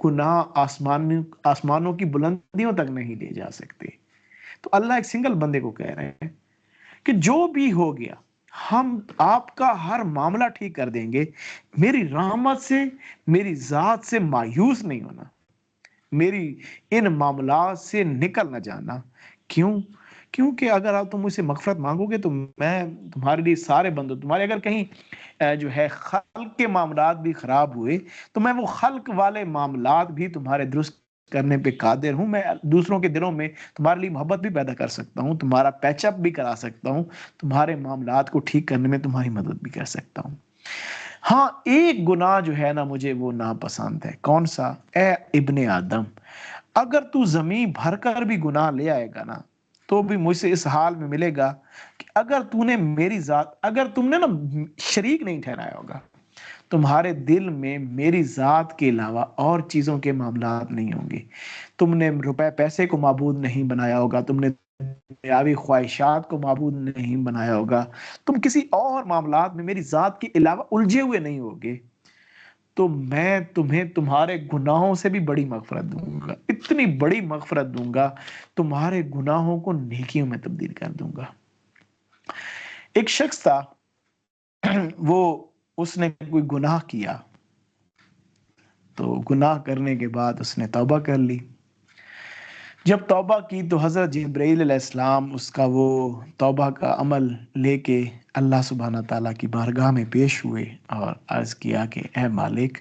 گناہ آسمانوں کی بلندیوں تک نہیں لے جا سکتے۔ تو اللہ ایک سنگل بندے کو کہہ رہے ہیں کہ جو بھی ہو گیا، ہم آپ کا ہر معاملہ ٹھیک کر دیں گے، میری رحمت سے، میری ذات سے مایوس نہیں ہونا، میری ان معاملات سے نکل نہ جانا۔ کیوں؟ کیونکہ اگر آپ تم مجھ سے مغفرت مانگو گے تو میں تمہارے لیے سارے بندوں، تمہارے اگر کہیں جو ہے خلق کے معاملات بھی خراب ہوئے تو میں وہ خلق والے معاملات بھی تمہارے درست کرنے پہ قادر ہوں۔ میں دوسروں کے دلوں میں تمہارے لیے محبت بھی پیدا کر سکتا ہوں، تمہارا پیچ اپ بھی کرا سکتا ہوں، تمہارے معاملات کو ٹھیک کرنے میں تمہاری مدد بھی کر سکتا ہوں۔ ہاں ایک گناہ جو ہے نا مجھے وہ ناپسند ہے۔ کون سا؟ اے ابن آدم، اگر تو زمین بھر کر بھی گناہ لے آئے گا نا تو بھی مجھ سے اس حال میں ملے گا کہ اگر تو نے میری ذات، اگر تم نے نا شریک نہیں ٹھہرایا ہوگا، تمہارے دل میں میری ذات کے علاوہ اور چیزوں کے معاملات نہیں ہوں گے، تم نے روپے پیسے کو معبود نہیں بنایا ہوگا، تم نے دنیاوی خواہشات کو معبود نہیں بنایا ہوگا، تم کسی اور معاملات میں میری ذات کے علاوہ الجھے ہوئے نہیں ہوگے، تو میں تمہیں تمہارے گناہوں سے بھی بڑی مغفرت دوں گا، اتنی بڑی مغفرت دوں گا، تمہارے گناہوں کو نیکیوں میں تبدیل کر دوں گا۔ ایک شخص تھا، وہ اس نے کوئی گناہ کیا، تو گناہ کرنے کے بعد اس نے توبہ کر لی۔ جب توبہ کی تو حضرت جبرائیل علیہ السلام اس کا وہ توبہ کا عمل لے کے اللہ سبحانہ تعالیٰ کی بارگاہ میں پیش ہوئے اور عرض کیا کہ اے مالک،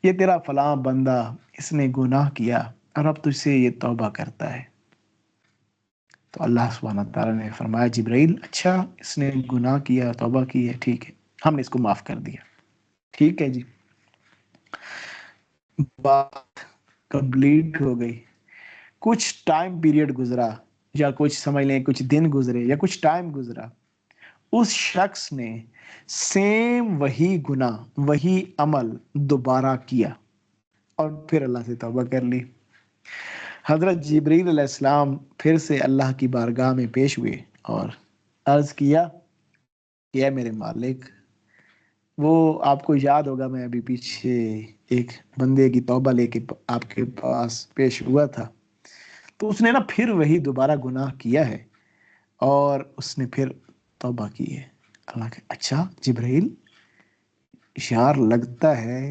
یہ تیرا فلاں بندہ، اس نے گناہ کیا اور اب تجھ سے یہ توبہ کرتا ہے۔ تو اللہ سبحانہ تعالیٰ نے فرمایا جبرائیل، اچھا اس نے گناہ کیا، توبہ کی ہے، ٹھیک ہے، ہم نے اس کو معاف کر دیا۔ ٹھیک ہے جی، بات کمپلیٹ ہو گئی۔ کچھ ٹائم پیریڈ گزرا، یا کچھ سمجھ لیں کچھ دن گزرے یا کچھ ٹائم گزرا، اس شخص نے سیم وہی گناہ، وہی عمل دوبارہ کیا اور پھر اللہ سے توبہ کر لی۔ حضرت جبرائیل علیہ السلام پھر سے اللہ کی بارگاہ میں پیش ہوئے اور عرض کیا کہ اے میرے مالک، وہ آپ کو یاد ہوگا میں ابھی پیچھے ایک بندے کی توبہ لے کے آپ کے پاس پیش ہوا تھا، تو اس نے نا پھر وہی دوبارہ گناہ کیا ہے اور اس نے پھر توبہ کی ہے۔ اللہ کہ اچھا جبرائیل، یار لگتا ہے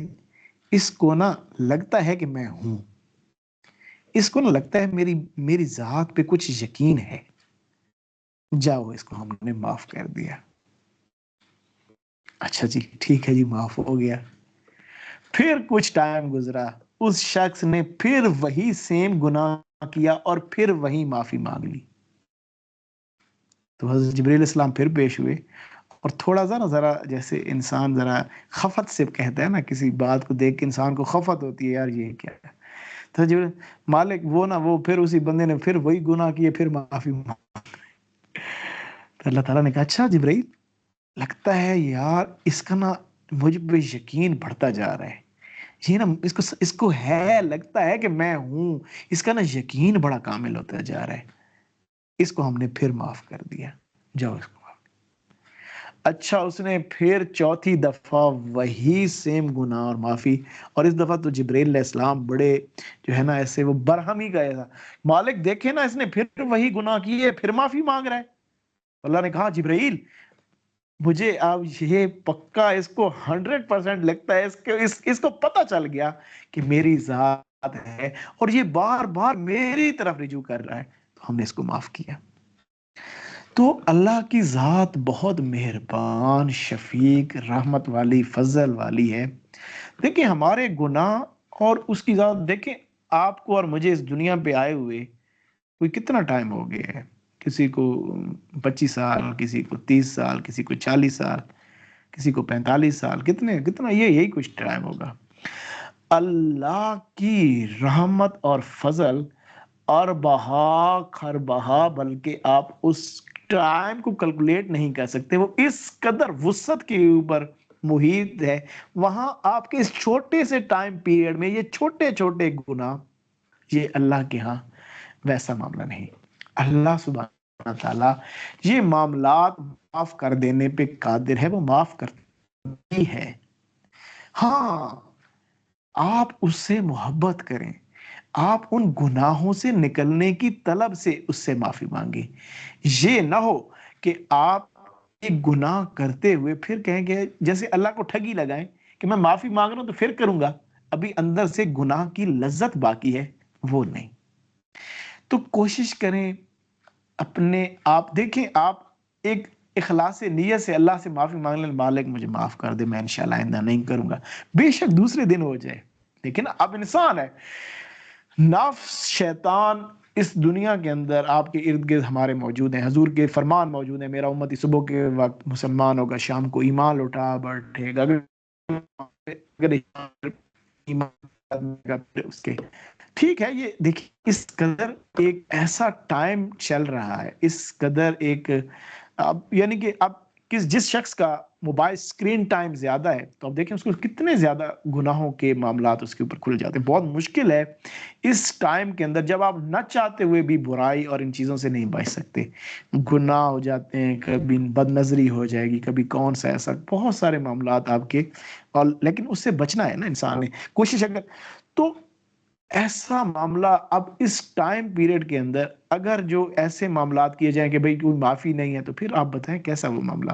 اس کو نا، لگتا ہے کہ میں ہوں، اس کو نا لگتا ہے میری ذات پہ کچھ یقین ہے، جاؤ اس کو ہم نے معاف کر دیا۔ اچھا جی ٹھیک ہے جی، معاف ہو گیا۔ پھر کچھ ٹائم گزرا، اس شخص نے پھر وہی سیم گناہ کیا اور پھر وہی معافی مانگ لی۔ تو حضرت جبرائیل علیہ السلام پھر پیش ہوئے اور تھوڑا سا نا ذرا جیسے انسان ذرا خفت سے کہتا ہے نا، کسی بات کو دیکھ کے انسان کو خفت ہوتی ہے، یار یہ کیا ہے، تو جبرائیل مالک وہ پھر اسی بندے نے پھر وہی گناہ کیے، پھر معافی مانگ۔ تو اللہ تعالیٰ نے کہا اچھا جبرائیل، لگتا ہے یار اس کا نا مجھ پہ یقین بڑھتا جا رہا ہے، یہ نا اس کو ہے لگتا ہے کہ میں ہوں، اس کا نا یقین بڑا کامل ہوتا جا رہا ہے، اس کو ہم نے پھر معاف کر دیا، جاؤ اس کو معاف۔ اچھا اس نے پھر چوتھی دفعہ وہی سیم گناہ اور معافی، اور اس دفعہ تو جبرائیل علیہ السلام بڑے جو ہے نا ایسے وہ برہمی کا ایسا، مالک دیکھے نا اس نے پھر وہی گناہ کیے، پھر معافی مانگ رہا ہے۔ اللہ نے کہا جبرائیل مجھے اب یہ پکا اس کو 100% لگتا ہے، اس کو پتہ چل گیا کہ میری ذات ہے اور یہ بار بار میری طرف رجوع کر رہا ہے، تو ہم نے اس کو معاف کیا۔ تو اللہ کی ذات بہت مہربان، شفیق، رحمت والی، فضل والی ہے۔ دیکھیں ہمارے گناہ اور اس کی ذات، دیکھیں آپ کو اور مجھے اس دنیا پہ آئے ہوئے کوئی کتنا ٹائم ہو گیا ہے، کسی کو 25 سال، کسی کو 30 سال، کسی کو 40 سال، کسی کو 45 سال، کتنا یہی کچھ ٹائم ہوگا۔ اللہ کی رحمت اور فضل اور بہا خر بہا، بلکہ آپ اس ٹائم کو کیلکولیٹ نہیں کر سکتے، وہ اس قدر وسعت کے اوپر محیط ہے۔ وہاں آپ کے اس چھوٹے سے ٹائم پیریڈ میں یہ چھوٹے چھوٹے گناہ، یہ اللہ کے ہاں ویسا معاملہ نہیں۔ اللہ سبحانہ تعالیٰ یہ معاملات معاف کر دینے پہ قادر ہے، وہ معاف کرتی ہے۔ ہاں آپ اس سے محبت کریں، آپ ان گناہوں سے نکلنے کی طلب سے اس سے معافی مانگیں۔ یہ نہ ہو کہ آپ ایک گناہ کرتے ہوئے پھر کہیں گے، جیسے اللہ کو ٹھگی لگائیں کہ میں معافی مانگ رہا ہوں تو پھر کروں گا، ابھی اندر سے گناہ کی لذت باقی ہے، وہ نہیں۔ تو کوشش کریں اپنے آپ، دیکھیں آپ ایک اخلاص نیت سے اللہ سے معافی مانگ لیں، مالک مجھے معاف کر دے، میں انشاءاللہ آئندہ نہیں کروں گا، بے شک دوسرے دن ہو جائے، لیکن اب انسان ہے، نفس شیطان اس دنیا کے اندر آپ کے ارد گرد ہمارے موجود ہیں۔ حضور کے فرمان موجود ہیں، میرا امتی صبح کے وقت مسلمان ہوگا، شام کو ایمان لوٹا بیٹھے گا، اگر ایمان اس کے ٹھیک ہے۔ یہ دیکھیں اس قدر ایک ایسا ٹائم چل رہا ہے، اس قدر ایک اب یعنی کہ اب جس شخص کا موبائل اسکرین ٹائم زیادہ ہے، تو اب دیکھیں اس کو کتنے زیادہ گناہوں کے معاملات اس کے اوپر کھل جاتے ہیں۔ بہت مشکل ہے اس ٹائم کے اندر، جب آپ نہ چاہتے ہوئے بھی برائی اور ان چیزوں سے نہیں بچ سکتے، گناہ ہو جاتے ہیں، کبھی بد نظری ہو جائے گی، کبھی کون سا ایسا، بہت سارے معاملات آپ کے، اور لیکن اس سے بچنا ہے نا انسان نے کوشش اگر تو ایسا معاملہ اب اس ٹائم پیریڈ کے اندر اگر جو ایسے معاملات کیے جائیں کہ بھئی کوئی معافی نہیں ہے، تو پھر آپ بتائیں کیسا وہ معاملہ،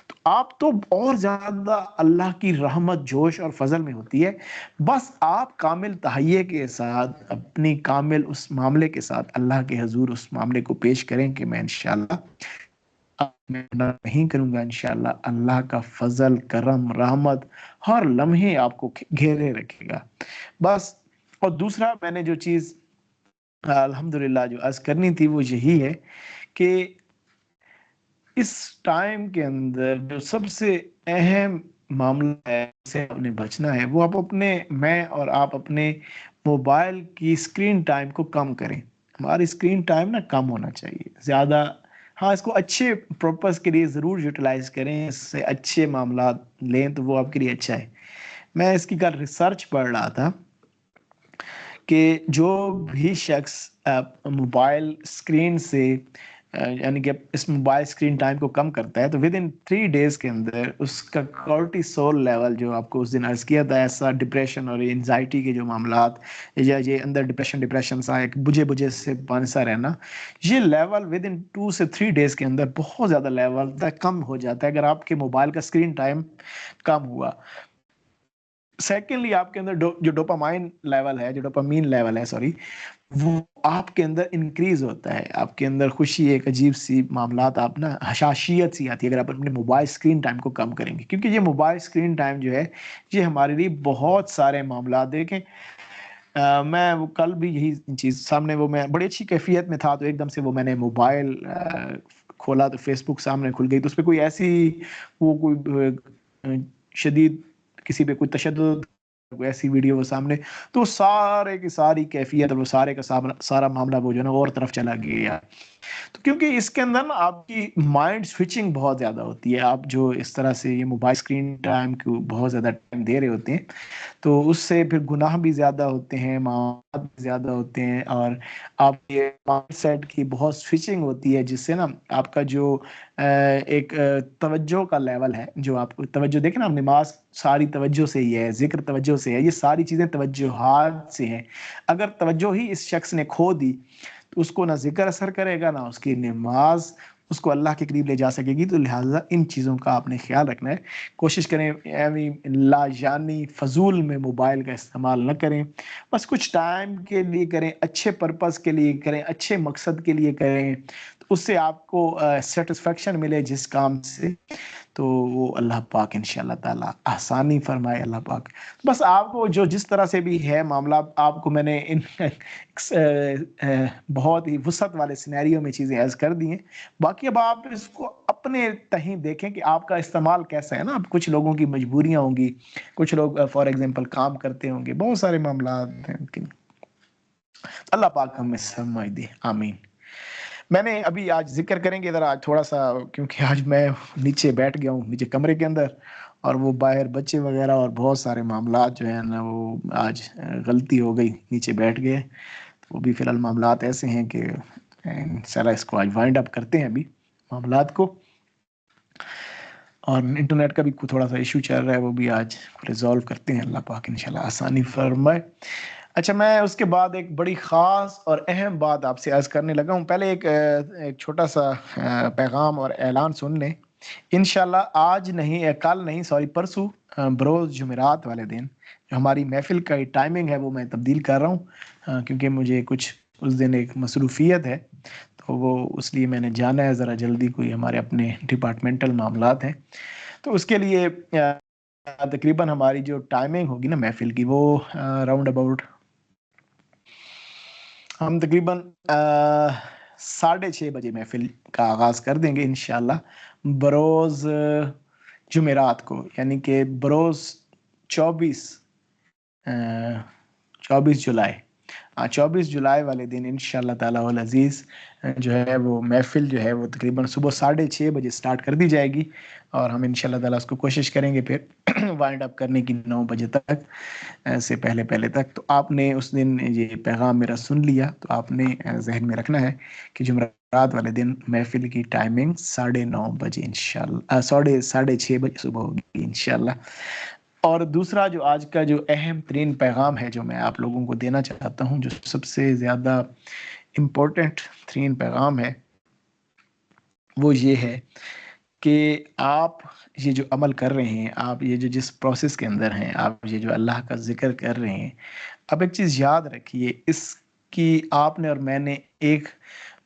تو آپ تو اور زیادہ اللہ کی رحمت، جوش اور فضل میں ہوتی ہے۔ بس آپ کامل تہیے کے ساتھ، اپنی کامل اس معاملے کے ساتھ اللہ کے حضور اس معاملے کو پیش کریں کہ میں انشاءاللہ میں نہیں کروں گا، انشاءاللہ اللہ کا فضل، کرم، رحمت ہر لمحے آپ کو گھیرے رکھے گا۔ بس، اور دوسرا میں نے جو چیز الحمدللہ جو عرض کرنی تھی وہ یہی ہے کہ اس ٹائم کے اندر جو سب سے اہم معاملہ ہے جس سے آپ نے بچنا ہے، وہ میں اور آپ اپنے موبائل کی اسکرین ٹائم کو کم کریں۔ ہماری اسکرین ٹائم نا کم ہونا چاہیے زیادہ، ہاں اس کو اچھے پرپس کے لیے ضرور یوٹیلائز کریں، اس سے اچھے معاملات لیں تو وہ آپ کے لیے اچھا ہے۔ میں اس کی کل ریسرچ پڑھ رہا تھا کہ جو بھی شخص موبائل اسکرین سے یعنی کہ اس موبائل اسکرین ٹائم کو کم کرتا ہے، تو ود ان 3 days کے اندر اس کا کورٹیسول لیول، جو آپ کو اس دن عرض کیا تھا، ایسا ڈپریشن اور انزائٹی کے جو معاملات، یا یہ اندر ڈپریشن سا ایک بجھے سے پانسا رہنا، یہ لیول ود ان 2 سے 3 days کے اندر بہت زیادہ لیول تک کم ہو جاتا ہے اگر آپ کے موبائل کا اسکرین ٹائم کم ہوا۔ سیکنڈلی آپ کے اندر جو ڈوپامین لیول ہے، جو ڈوپامین لیول ہے سوری، وہ آپ کے اندر انکریز ہوتا ہے، آپ کے اندر خوشی، ایک عجیب سی معاملات، آپ نا حشاشیت سی آتی ہے اگر آپ اپنے موبائل اسکرین ٹائم کو کم کریں گے، کیونکہ یہ موبائل اسکرین ٹائم جو ہے یہ ہمارے لیے بہت سارے معاملات، دیکھیں میں وہ کل بھی یہی چیز سامنے، وہ میں بڑی اچھی کیفیت میں تھا تو ایک دم سے وہ میں نے موبائل کھولا تو فیس بک سامنے کھل گئی، تو اس پہ کوئی ایسی وہ کوئی شدید کسی پہ کوئی تشدد ایسی ویڈیو وہ سامنے، تو سارے کی ساری کیفیت اور وہ سارے کا سارا معاملہ وہ جو ہے نا اور طرف چلا گیا. تو کیونکہ اس کے اندر نا آپ کی مائنڈ سوئچنگ بہت زیادہ ہوتی ہے، آپ جو اس طرح سے یہ موبائل اسکرین ٹائم کو بہت زیادہ ٹائم دے رہے ہوتے ہیں، تو اس سے پھر گناہ بھی زیادہ ہوتے ہیں، معاملات بھی زیادہ ہوتے ہیں، اور آپ یہ مائنڈ سیٹ کی بہت سوئچنگ ہوتی ہے، جس سے نا آپ کا جو ایک توجہ کا لیول ہے، جو آپ کو توجہ دیکھیں نا، نماز ساری توجہ سے ہی ہے، ذکر توجہ سے ہے، یہ ساری چیزیں توجہات سے ہیں. اگر توجہ ہی اس شخص نے کھو دی تو اس کو نہ ذکر اثر کرے گا، نہ اس کی نماز اس کو اللہ کے قریب لے جا سکے گی. تو لہٰذا ان چیزوں کا آپ نے خیال رکھنا ہے. کوشش کریں لا جانی فضول میں موبائل کا استعمال نہ کریں، بس کچھ ٹائم کے لیے کریں، اچھے پرپس کے لیے کریں، اچھے مقصد کے لیے کریں، تو اس سے آپ کو سیٹسفیکشن ملے جس کام سے، تو وہ اللہ پاک انشاءاللہ تعالی آسانی فرمائے. اللہ پاک بس آپ کو جو جس طرح سے بھی ہے معاملہ، آپ کو میں نے ان بہت ہی وسعت والے سینیریو میں چیزیں عرض کر دی ہیں. باقی اب آپ اس کو اپنے تہیں دیکھیں کہ آپ کا استعمال کیسا ہے نا. اب کچھ لوگوں کی مجبوریاں ہوں گی، کچھ لوگ فار ایگزامپل کام کرتے ہوں گے، بہت سارے معاملات ہیں. اللہ پاک ہمیں سمجھ دے، آمین. میں نے ابھی آج ذکر کریں گے ادھر آج تھوڑا سا، کیونکہ آج میں نیچے بیٹھ گیا ہوں، نیچے کمرے کے اندر، اور وہ باہر بچے وغیرہ اور بہت سارے معاملات جو ہیں نا، وہ آج غلطی ہو گئی، نیچے بیٹھ گئے. وہ بھی فی الحال معاملات ایسے ہیں کہ انشاءاللہ اس کو آج وائنڈ اپ کرتے ہیں ابھی معاملات کو. اور انٹرنیٹ کا بھی تھوڑا سا ایشو چل رہا ہے، وہ بھی آج ریزالو کرتے ہیں. اللہ پاک انشاءاللہ آسانی فرمائے. اچھا، میں اس کے بعد ایک بڑی خاص اور اہم بات آپ سے عرض کرنے لگا ہوں. پہلے ایک چھوٹا سا پیغام اور اعلان سن لیں. انشاءاللہ آج نہیں، کل نہیں، سوری پرسوں، بروز جمعرات والے دن جو ہماری محفل کا ٹائمنگ ہے وہ میں تبدیل کر رہا ہوں، کیونکہ مجھے کچھ اس دن ایک مصروفیت ہے، تو وہ اس لیے میں نے جانا ہے ذرا جلدی، کوئی ہمارے اپنے ڈپارٹمنٹل معاملات ہیں. تو اس کے لیے تقریباً ہماری جو ٹائمنگ ہوگی نا محفل کی، وہ راؤنڈ اباؤٹ ہم تقریباً 6:30 بجے محفل کا آغاز کر دیں گے انشاءاللہ بروز جمعرات کو، یعنی کہ بروز 24 جولائی، 24 جولائی والے دن انشاءاللہ تعالی العزیز جو ہے وہ محفل جو ہے وہ تقریباً صبح 6:30 بجے سٹارٹ کر دی جائے گی، اور ہم انشاءاللہ تعالی اس کو کوشش کریں گے پھر وائنڈ اپ کرنے کی 9 بجے تک سے پہلے تک. تو آپ نے اس دن یہ پیغام میرا سن لیا، تو آپ نے ذہن میں رکھنا ہے کہ جمعرات والے دن محفل کی ٹائمنگ 9:30 بجے انشاءاللہ 6:30 بجے صبح ہوگی انشاءاللہ. اور دوسرا جو آج کا جو اہم ترین پیغام ہے جو میں آپ لوگوں کو دینا چاہتا ہوں، جو سب سے زیادہ امپورٹنٹ ترین پیغام ہے، وہ یہ ہے کہ آپ یہ جو عمل کر رہے ہیں، آپ یہ جو جس پروسیس کے اندر ہیں، آپ یہ جو اللہ کا ذکر کر رہے ہیں، اب ایک چیز یاد رکھیے، اس کی آپ نے اور میں نے ایک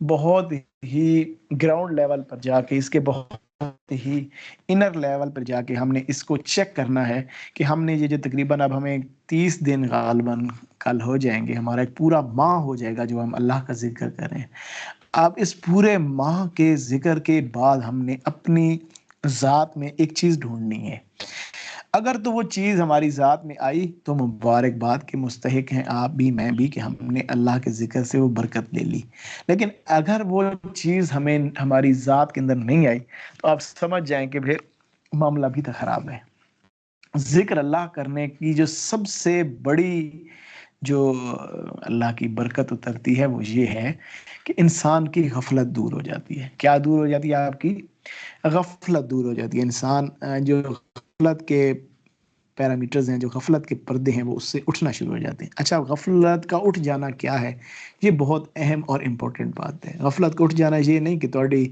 بہت ہی گراؤنڈ لیول پر جا کے، اس کے بہت ہی انر لیول پر جا کے ہم نے اس کو چیک کرنا ہے کہ ہم نے یہ جو تقریباً اب ہمیں 30 دن غالباً کل ہو جائیں گے، ہمارا ایک پورا ماہ ہو جائے گا جو ہم اللہ کا ذکر کر رہے ہیں. اب اس پورے ماہ کے ذکر کے بعد ہم نے اپنی ذات میں ایک چیز ڈھونڈنی ہے. اگر تو وہ چیز ہماری ذات میں آئی تو مبارکباد کے مستحق ہیں آپ بھی میں بھی کہ ہم نے اللہ کے ذکر سے وہ برکت لے لی. لیکن اگر وہ چیز ہمیں ہماری ذات کے اندر نہیں آئی تو آپ سمجھ جائیں کہ پھر معاملہ بھی تو خراب ہے. ذکر اللہ کرنے کی جو سب سے بڑی جو اللہ کی برکت اترتی ہے وہ یہ ہے کہ انسان کی غفلت دور ہو جاتی ہے. کیا دور ہو جاتی ہے؟ آپ کی غفلت دور ہو جاتی ہے. انسان جو غفلت کے پیرامیٹرز ہیں، جو غفلت کے پردے ہیں، وہ اس سے اٹھنا شروع ہو جاتے ہیں. اچھا، غفلت کا اٹھ جانا کیا ہے؟ یہ بہت اہم اور امپورٹنٹ بات ہے. غفلت کا اٹھ جانا یہ نہیں کہ تھوڑی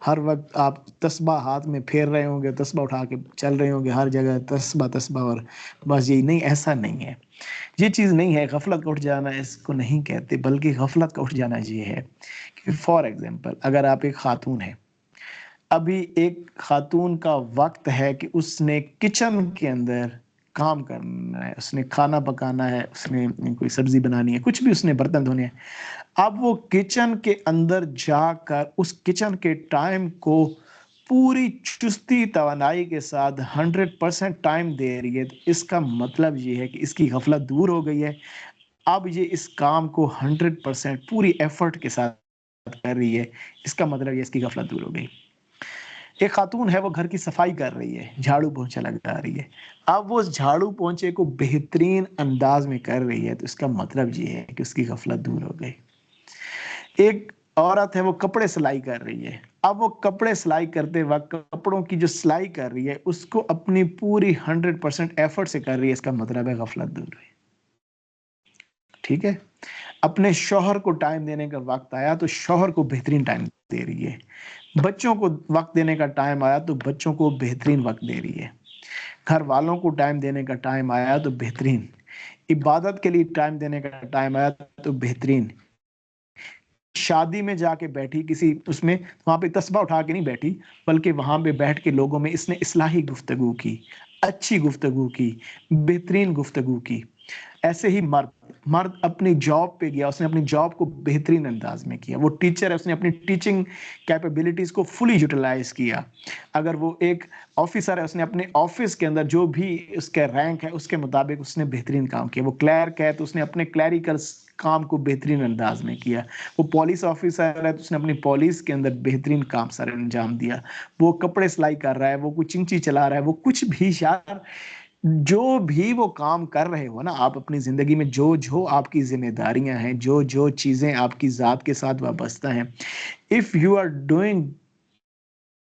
ہر وقت آپ تسبیح ہاتھ میں پھیر رہے ہوں گے، تسبیح اٹھا کے چل رہے ہوں گے ہر جگہ، تسبیح اور بس یہی نہیں، ایسا نہیں ہے. یہ چیز نہیں ہے. غفلت کا اٹھ جانا اس کو نہیں کہتے، بلکہ غفلت کا اٹھ جانا یہ ہے کہ فار ایگزامپل اگر آپ ایک خاتون ہیں، ابھی ایک خاتون کا وقت ہے کہ اس نے کچن کے اندر کام کرنا ہے، اس نے کھانا پکانا ہے، اس نے کوئی سبزی بنانی ہے، کچھ بھی، اس نے برتن دھونے ہیں. اب وہ کچن کے اندر جا کر اس کچن کے ٹائم کو پوری چستی توانائی کے ساتھ 100% ٹائم دے رہی ہے، تو اس کا مطلب یہ ہے کہ اس کی غفلت دور ہو گئی ہے. اب یہ اس کام کو 100% پوری ایفرٹ کے ساتھ کر رہی ہے، اس کا مطلب یہ اس کی غفلت دور ہو گئی. ایک خاتون ہے، وہ گھر کی صفائی کر رہی ہے، جھاڑو پونچھا لگا رہی ہے. اب وہ اس جھاڑو پونچھے کو بہترین انداز میں کر رہی ہے، تو اس کا مطلب یہ ہے کہ اس کی غفلت دور ہو گئی. ایک عورت ہے، وہ کپڑے سلائی کر رہی ہے. اب وہ کپڑے سلائی کرتے وقت کپڑوں کی جو سلائی کر رہی ہے اس کو اپنی پوری 100% ایفرٹ سے کر رہی ہے، اس کا مطلب ہے غفلت دور ہوئی. ٹھیک ہے. اپنے شوہر کو ٹائم دینے کا وقت آیا تو شوہر کو بہترین ٹائم دے رہی ہے. بچوں کو وقت دینے کا ٹائم آیا تو بچوں کو بہترین وقت دے رہی ہے. گھر والوں کو ٹائم دینے کا ٹائم آیا تو بہترین. عبادت کے لیے ٹائم دینے کا ٹائم آیا تو بہترین. شادی میں جا کے بیٹھی کسی اس میں، وہاں پہ تسبیح اٹھا کے نہیں بیٹھی، بلکہ وہاں پہ بیٹھ کے لوگوں میں اس نے اصلاحی گفتگو کی، اچھی گفتگو کی، بہترین گفتگو کی. ایسے ہی مرد اپنی جاب پہ گیا، اس نے اپنی جاب کو بہترین انداز میں کیا. وہ ٹیچر ہے، اس نے اپنی ٹیچنگ کیپیبلٹیز کو فلی یوٹیلائز کیا. اگر وہ ایک آفیسر ہے، اس نے اپنے آفس کے اندر جو بھی اس کا رینک ہے اس کے مطابق اس نے بہترین کام کیا. وہ کلرک ہے تو اس نے اپنے کلیریکل کام کو بہترین انداز میں کیا. وہ پولیس آفیسر ہے تو اس نے اپنی پولیس کے اندر بہترین کام سر انجام دیا. وہ کپڑے سلائی کر رہا ہے، وہ کوئی چنچی چلا رہا ہے، وہ کچھ بھی یار جو بھی وہ کام کر رہے ہو نا، آپ اپنی زندگی میں جو آپ کی ذمہ داریاں ہیں، جو چیزیں آپ کی ذات کے ساتھ وابستہ ہیں، if you are doing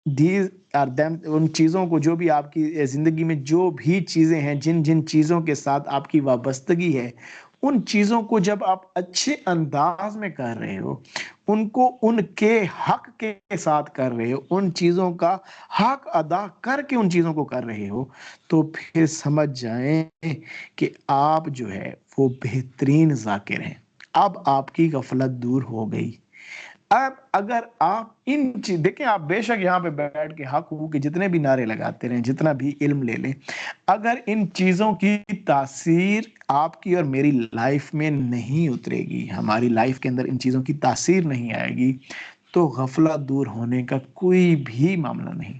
these are them، ان چیزوں کو، جو بھی آپ کی زندگی میں جو بھی چیزیں ہیں، جن چیزوں کے ساتھ آپ کی وابستگی ہے، ان چیزوں کو جب آپ اچھے انداز میں کر رہے ہو، ان کو ان کے حق کے ساتھ کر رہے ہو، ان چیزوں کا حق ادا کر کے ان چیزوں کو کر رہے ہو، تو پھر سمجھ جائیں کہ آپ جو ہے وہ بہترین ذاکر ہیں. اب آپ کی غفلت دور ہو گئی. اب اگر آپ ان دیکھیں، آپ بے شک یہاں پہ بیٹھ کے حق ہو کہ جتنے بھی نعرے لگاتے رہیں، جتنا بھی علم لے لیں، اگر ان چیزوں کی تاثیر آپ کی اور میری لائف میں نہیں اترے گی، ہماری لائف کے اندر ان چیزوں کی تاثیر نہیں آئے گی، تو غفلت دور ہونے کا کوئی بھی معاملہ نہیں.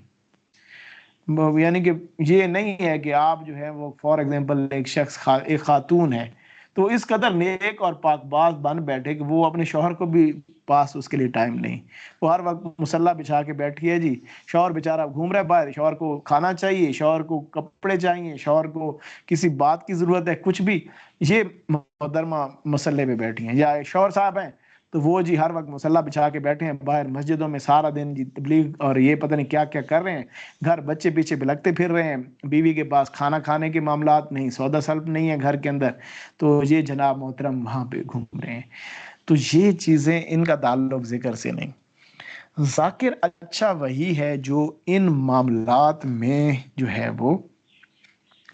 یعنی کہ یہ نہیں ہے کہ آپ جو ہے وہ فار ایگزامپل ایک شخص ایک خاتون ہے تو اس قدر نیک اور پاک باز بن بیٹھے کہ وہ اپنے شوہر کو بھی پاس اس کے لیے ٹائم نہیں، وہ ہر وقت مصلح بچھا کے بیٹھی ہے جی، شوہر بیچارہ گھوم رہا ہے باہر، شوہر کو کھانا چاہیے، شوہر کو کپڑے چاہیے، شوہر کو کسی بات کی ضرورت ہے، کچھ بھی، یہ محترمہ مسلح پہ بیٹھی ہیں. یا شوہر صاحب ہیں تو وہ جی ہر وقت مصلح بچھا کے بیٹھے ہیں باہر مسجدوں میں، سارا دن جی تبلیغ اور یہ پتہ نہیں کیا کیا کر رہے ہیں، گھر بچے پیچھے بلکتے پھر رہے ہیں، بیوی کے پاس کھانا کھانے کے معاملات نہیں، سودا سلف نہیں ہے گھر کے اندر، تو یہ جناب محترم وہاں پہ گھوم رہے ہیں. تو یہ چیزیں، ان کا تعلق ذکر سے نہیں. ذاکر اچھا وہی ہے جو ان معاملات میں جو ہے وہ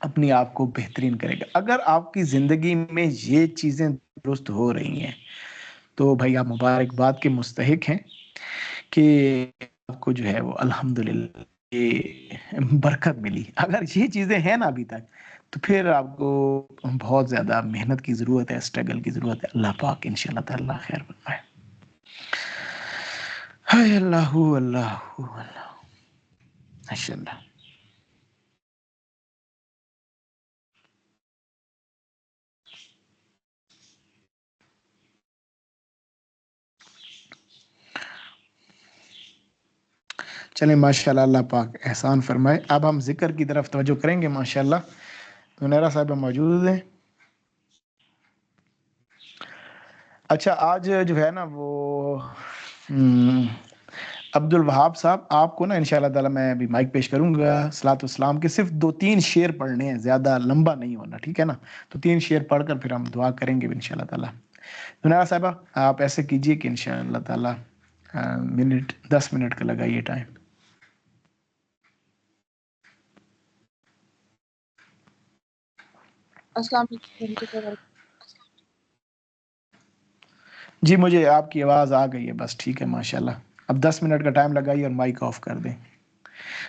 اپنی آپ کو بہترین کرے گا. اگر آپ کی زندگی میں یہ چیزیں درست ہو رہی ہیں تو بھائی آپ مبارکباد کے مستحق ہیں کہ آپ کو جو ہے وہ الحمدللہ یہ برکت ملی. اگر یہ چیزیں ہیں نا ابھی تک، تو پھر آپ کو بہت زیادہ محنت کی ضرورت ہے، اسٹرگل کی ضرورت ہے. اللہ پاک انشاءاللہ تعالی خیر بنائے. ہائے اللہ اللہ اللہ ماشاءاللہ. چلیں ماشاءاللہ، اللہ پاک احسان فرمائے. اب ہم ذکر کی طرف توجہ کریں گے. ماشاءاللہ منیرہ صاحبہ موجود ہیں. اچھا آج جو ہے نا وہ عبد الوہاب صاحب، آپ کو نا انشاءاللہ تعالی میں ابھی مائک پیش کروں گا. صلاۃ والسلام کے صرف 2-3 شعر پڑھنے ہیں، زیادہ لمبا نہیں ہونا، ٹھیک ہے نا؟ تو 3 شعر پڑھ کر پھر ہم دعا کریں گے انشاءاللہ تعالی. منیرہ صاحبہ آپ ایسے کیجئے کہ انشاءاللہ تعالی 10 منٹ کا لگائیے ٹائم. السلام علیکم. جی مجھے آپ کی آواز آ گئی ہے، بس ٹھیک ہے ماشاءاللہ. اب 10 منٹ کا ٹائم لگائیے اور مائک آف کر دیں.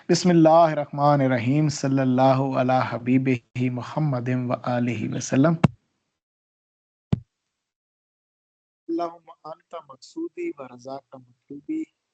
بسم اللہ الرحمن الرحیم. صلی اللہ علی حبیبہ محمد و آلہ وسلم. اللہم انت مقصودی و رضاک مطلوبی،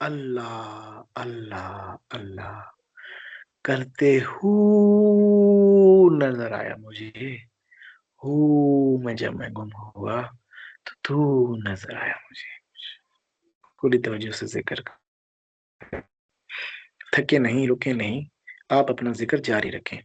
اللہ اللہ اللہ کرتے ہو نظر آیا مجھے، ہو میں جب میں گم ہوا تو نظر آیا مجھے. پوری توجہ سے ذکر کر، تھکے نہیں رکے نہیں، آپ اپنا ذکر جاری رکھیں.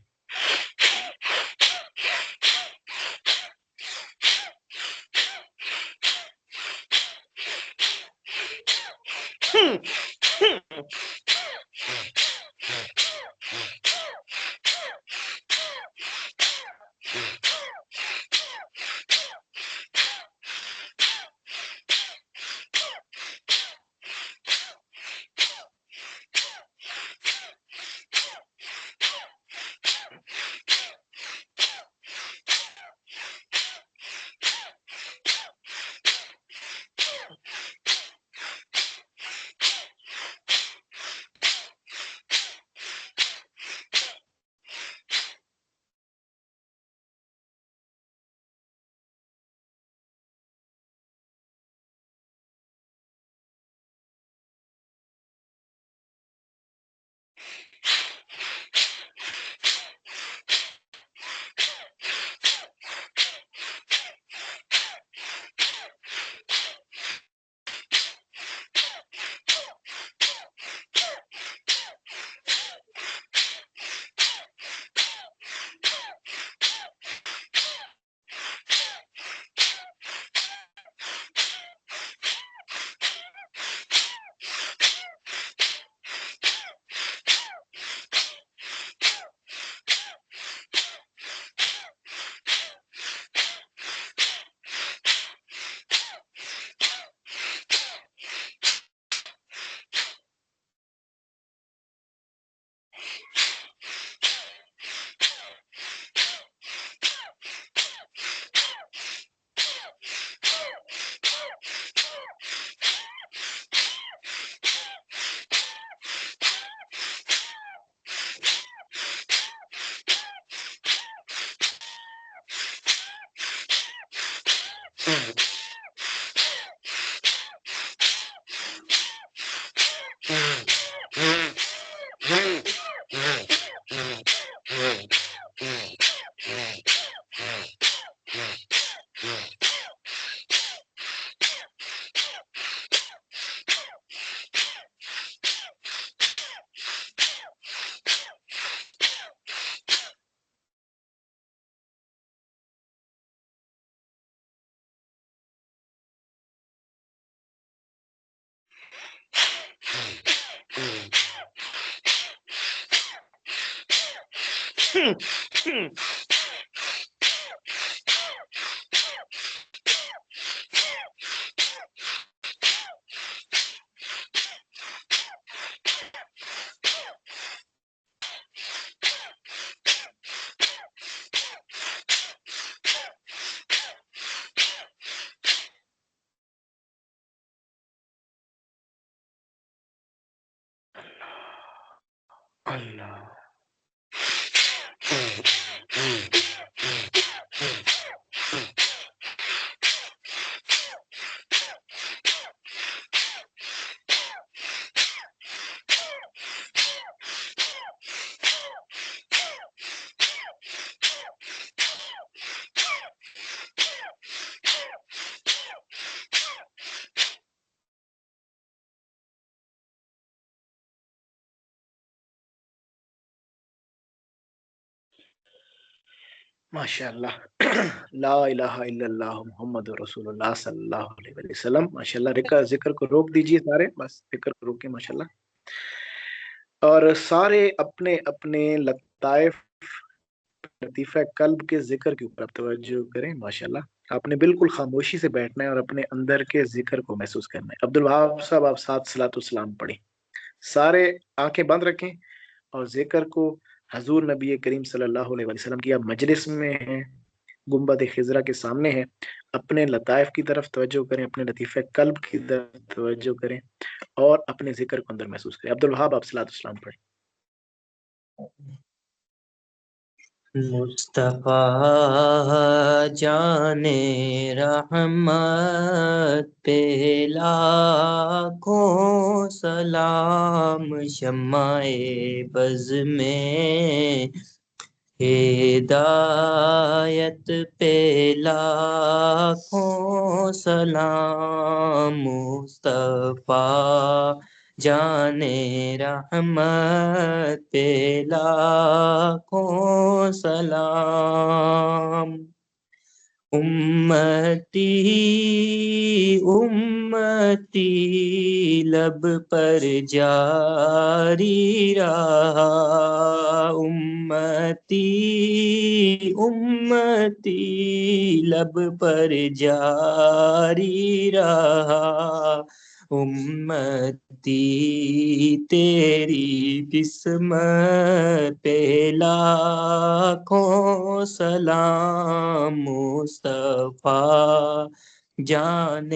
اللہ ماشاء اللہ. لا الہ الا اللہ محمد رسول اللہ صلی اللہ علیہ وسلم. ماشاء اللہ. ذکر کو روک دیجئے سارے، بس ذکر کو روکیں ماشاء اللہ. اور سارے اپنے اپنے لطائف لطیفہ قلب کے ذکر کے اوپر توجہ کریں. ماشاءاللہ آپ نے بالکل خاموشی سے بیٹھنا ہے اور اپنے اندر کے ذکر کو محسوس کرنا ہے. عبدالوہاب صاحب آپ ساتھ صلاۃ والسلام پڑھیں. سارے آنکھیں بند رکھیں اور ذکر کو حضور نبی کریم صلی اللہ علیہ وسلم کی آپ مجلس میں ہیں، گنبد خضرا کے سامنے ہے، اپنے لطائف کی طرف توجہ کریں، اپنے لطیفہ قلب کی طرف توجہ کریں اور اپنے ذکر کو اندر محسوس کریں. عبدالوہاب آپ صلاۃ والسلام پڑھیں. مصطفیٰ جان رحمت پہ لاکھوں سلام، شمع بز میں ہدایت پہ لاکھوں سلام، مصطفیٰ جان رحمت پہ لاکھوں سلام، امتی امتی لب پر جاری رہا، امتی امتی لب پر جاری رہا، امتی تیری قسمت پہ لاکھوں سلام، مصطفیٰ جان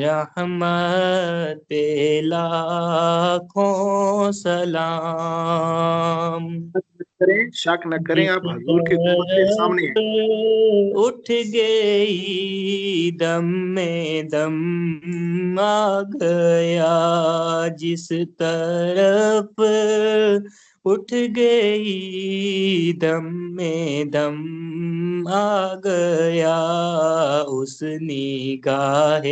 رحمت پہ لاکھوں سلام، شک نہ کریں آپ حضور کی خدمت کے سامنے ہیں۔ اٹھ گئی دم میں دم آ گیا، جس طرف اٹھ گئی دم میں دم آ گیا، اس نگاہ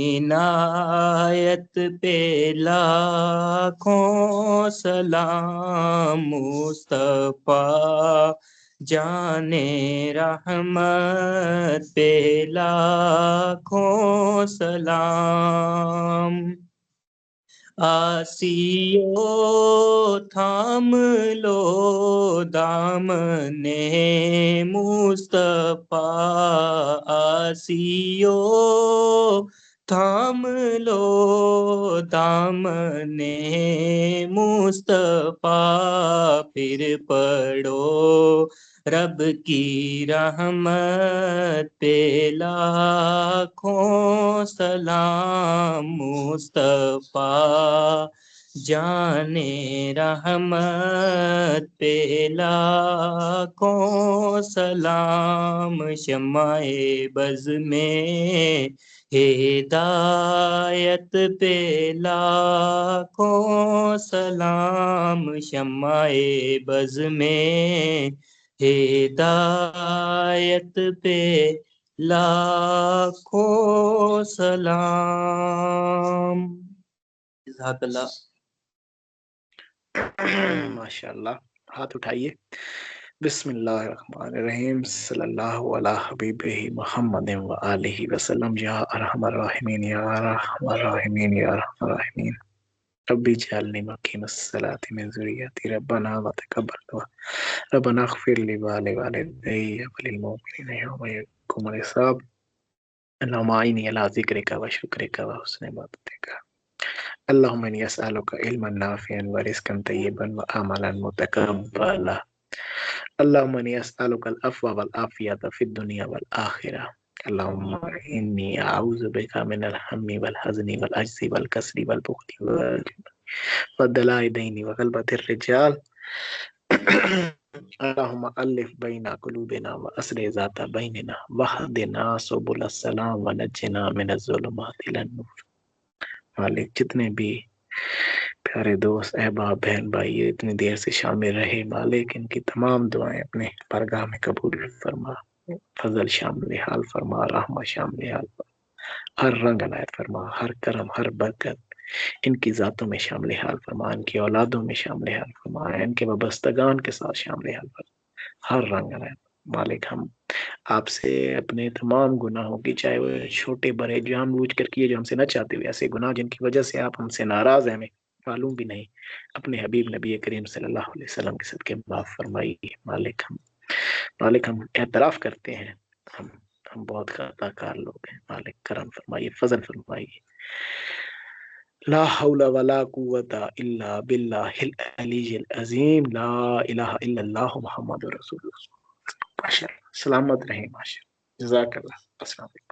عنایت پہ لاکھوں سلام، مصطفیٰ جان رحمت پہ لاکھوں سلام، آسیو تھام لو دامن مصطفیٰ، آسیو تھام لو دامن مصطفیٰ، پھر پڑھو رب کی رحمت پہ لاکھوں سلام، مصطفیٰ جان رحمت پہ لاکھوں سلام، شمع بز میں ہدایت پہ لاکھوں سلام، شمع بز میں ہدایت پہ لاکھوں سلام، جزاک اللہ۔ ماشاء اللہ، ہاتھ اٹھائیے۔ بسم اللہ الرحمن الرحیم، صلی اللہ علی حبیب محمد و آلہ وسلم، یا ارحم الراحمین یا ارحم الراحمین یا ارحم الراحمین، ربی اجعلنی مقیم الصلاۃ من ذریتی، ربنا وتقبل دعا، ربنا اغفر لی ولوالدی وللمؤمنین یوم یقوم الحساب، اللہم اعنی علی ذکرک و شکرک و حسن عبادتک، اللہم انی اسألک علما نافعا ورزقا طیبا وعملا متقبلا، اللہم انی اسألک العفو والعافیۃ فی الدنیا والآخرہ، اللہم انی اعوذ بک من الہم والحزن والعجز والکسل والبخل والدلاء الدین وغلبۃ الرجال، اللہم الف بین قلوبنا واصلح ذات بیننا واہدنا سبل السلام ونجنا من الظلمات الی النور۔ مالک جتنے بھی پیارے دوست احباب بہن بھائی اتنی دیر سے شامل رہے، مالک ان کی تمام دعائیں اپنے بارگاہ میں قبول فرما، فضل شامل حال فرما، رحمت شامل حال فرما، ہر رنگ عنایت فرما، ہر کرم ہر برکت ان کی ذاتوں میں شامل حال فرما، ان کی اولادوں میں شامل حال فرما، ان کے وابستگان کے ساتھ شامل حال فرما، ہر رنگ عنایت۔ مالک ہم آپ سے اپنے تمام گناہوں کی، چاہے وہ چھوٹے بڑے جان بوجھ کر کیے جو ہم سے نہ چاہتے ہوئے، ایسے گناہ جن کی وجہ سے آپ ہم سے ناراض ہیں، ہمیں معلوم بھی نہیں، اپنے حبیب نبی کریم صلی اللہ علیہ وسلم کے صدقے معاف فرمائیے۔ مالک ہم اعتراف کرتے ہیں، ہم بہت خطا کار لوگ ہیں، مالک کرم فرمائیے، فضل فرمائیے۔ لا حول ولا قوت الا باللہ العلی العظیم، لا الہ الا اللہ محمد رسول اللہ۔ ماشاءاللہ، سلامت رہیں، ماشاءاللہ، جزاک اللہ، السلام علیکم۔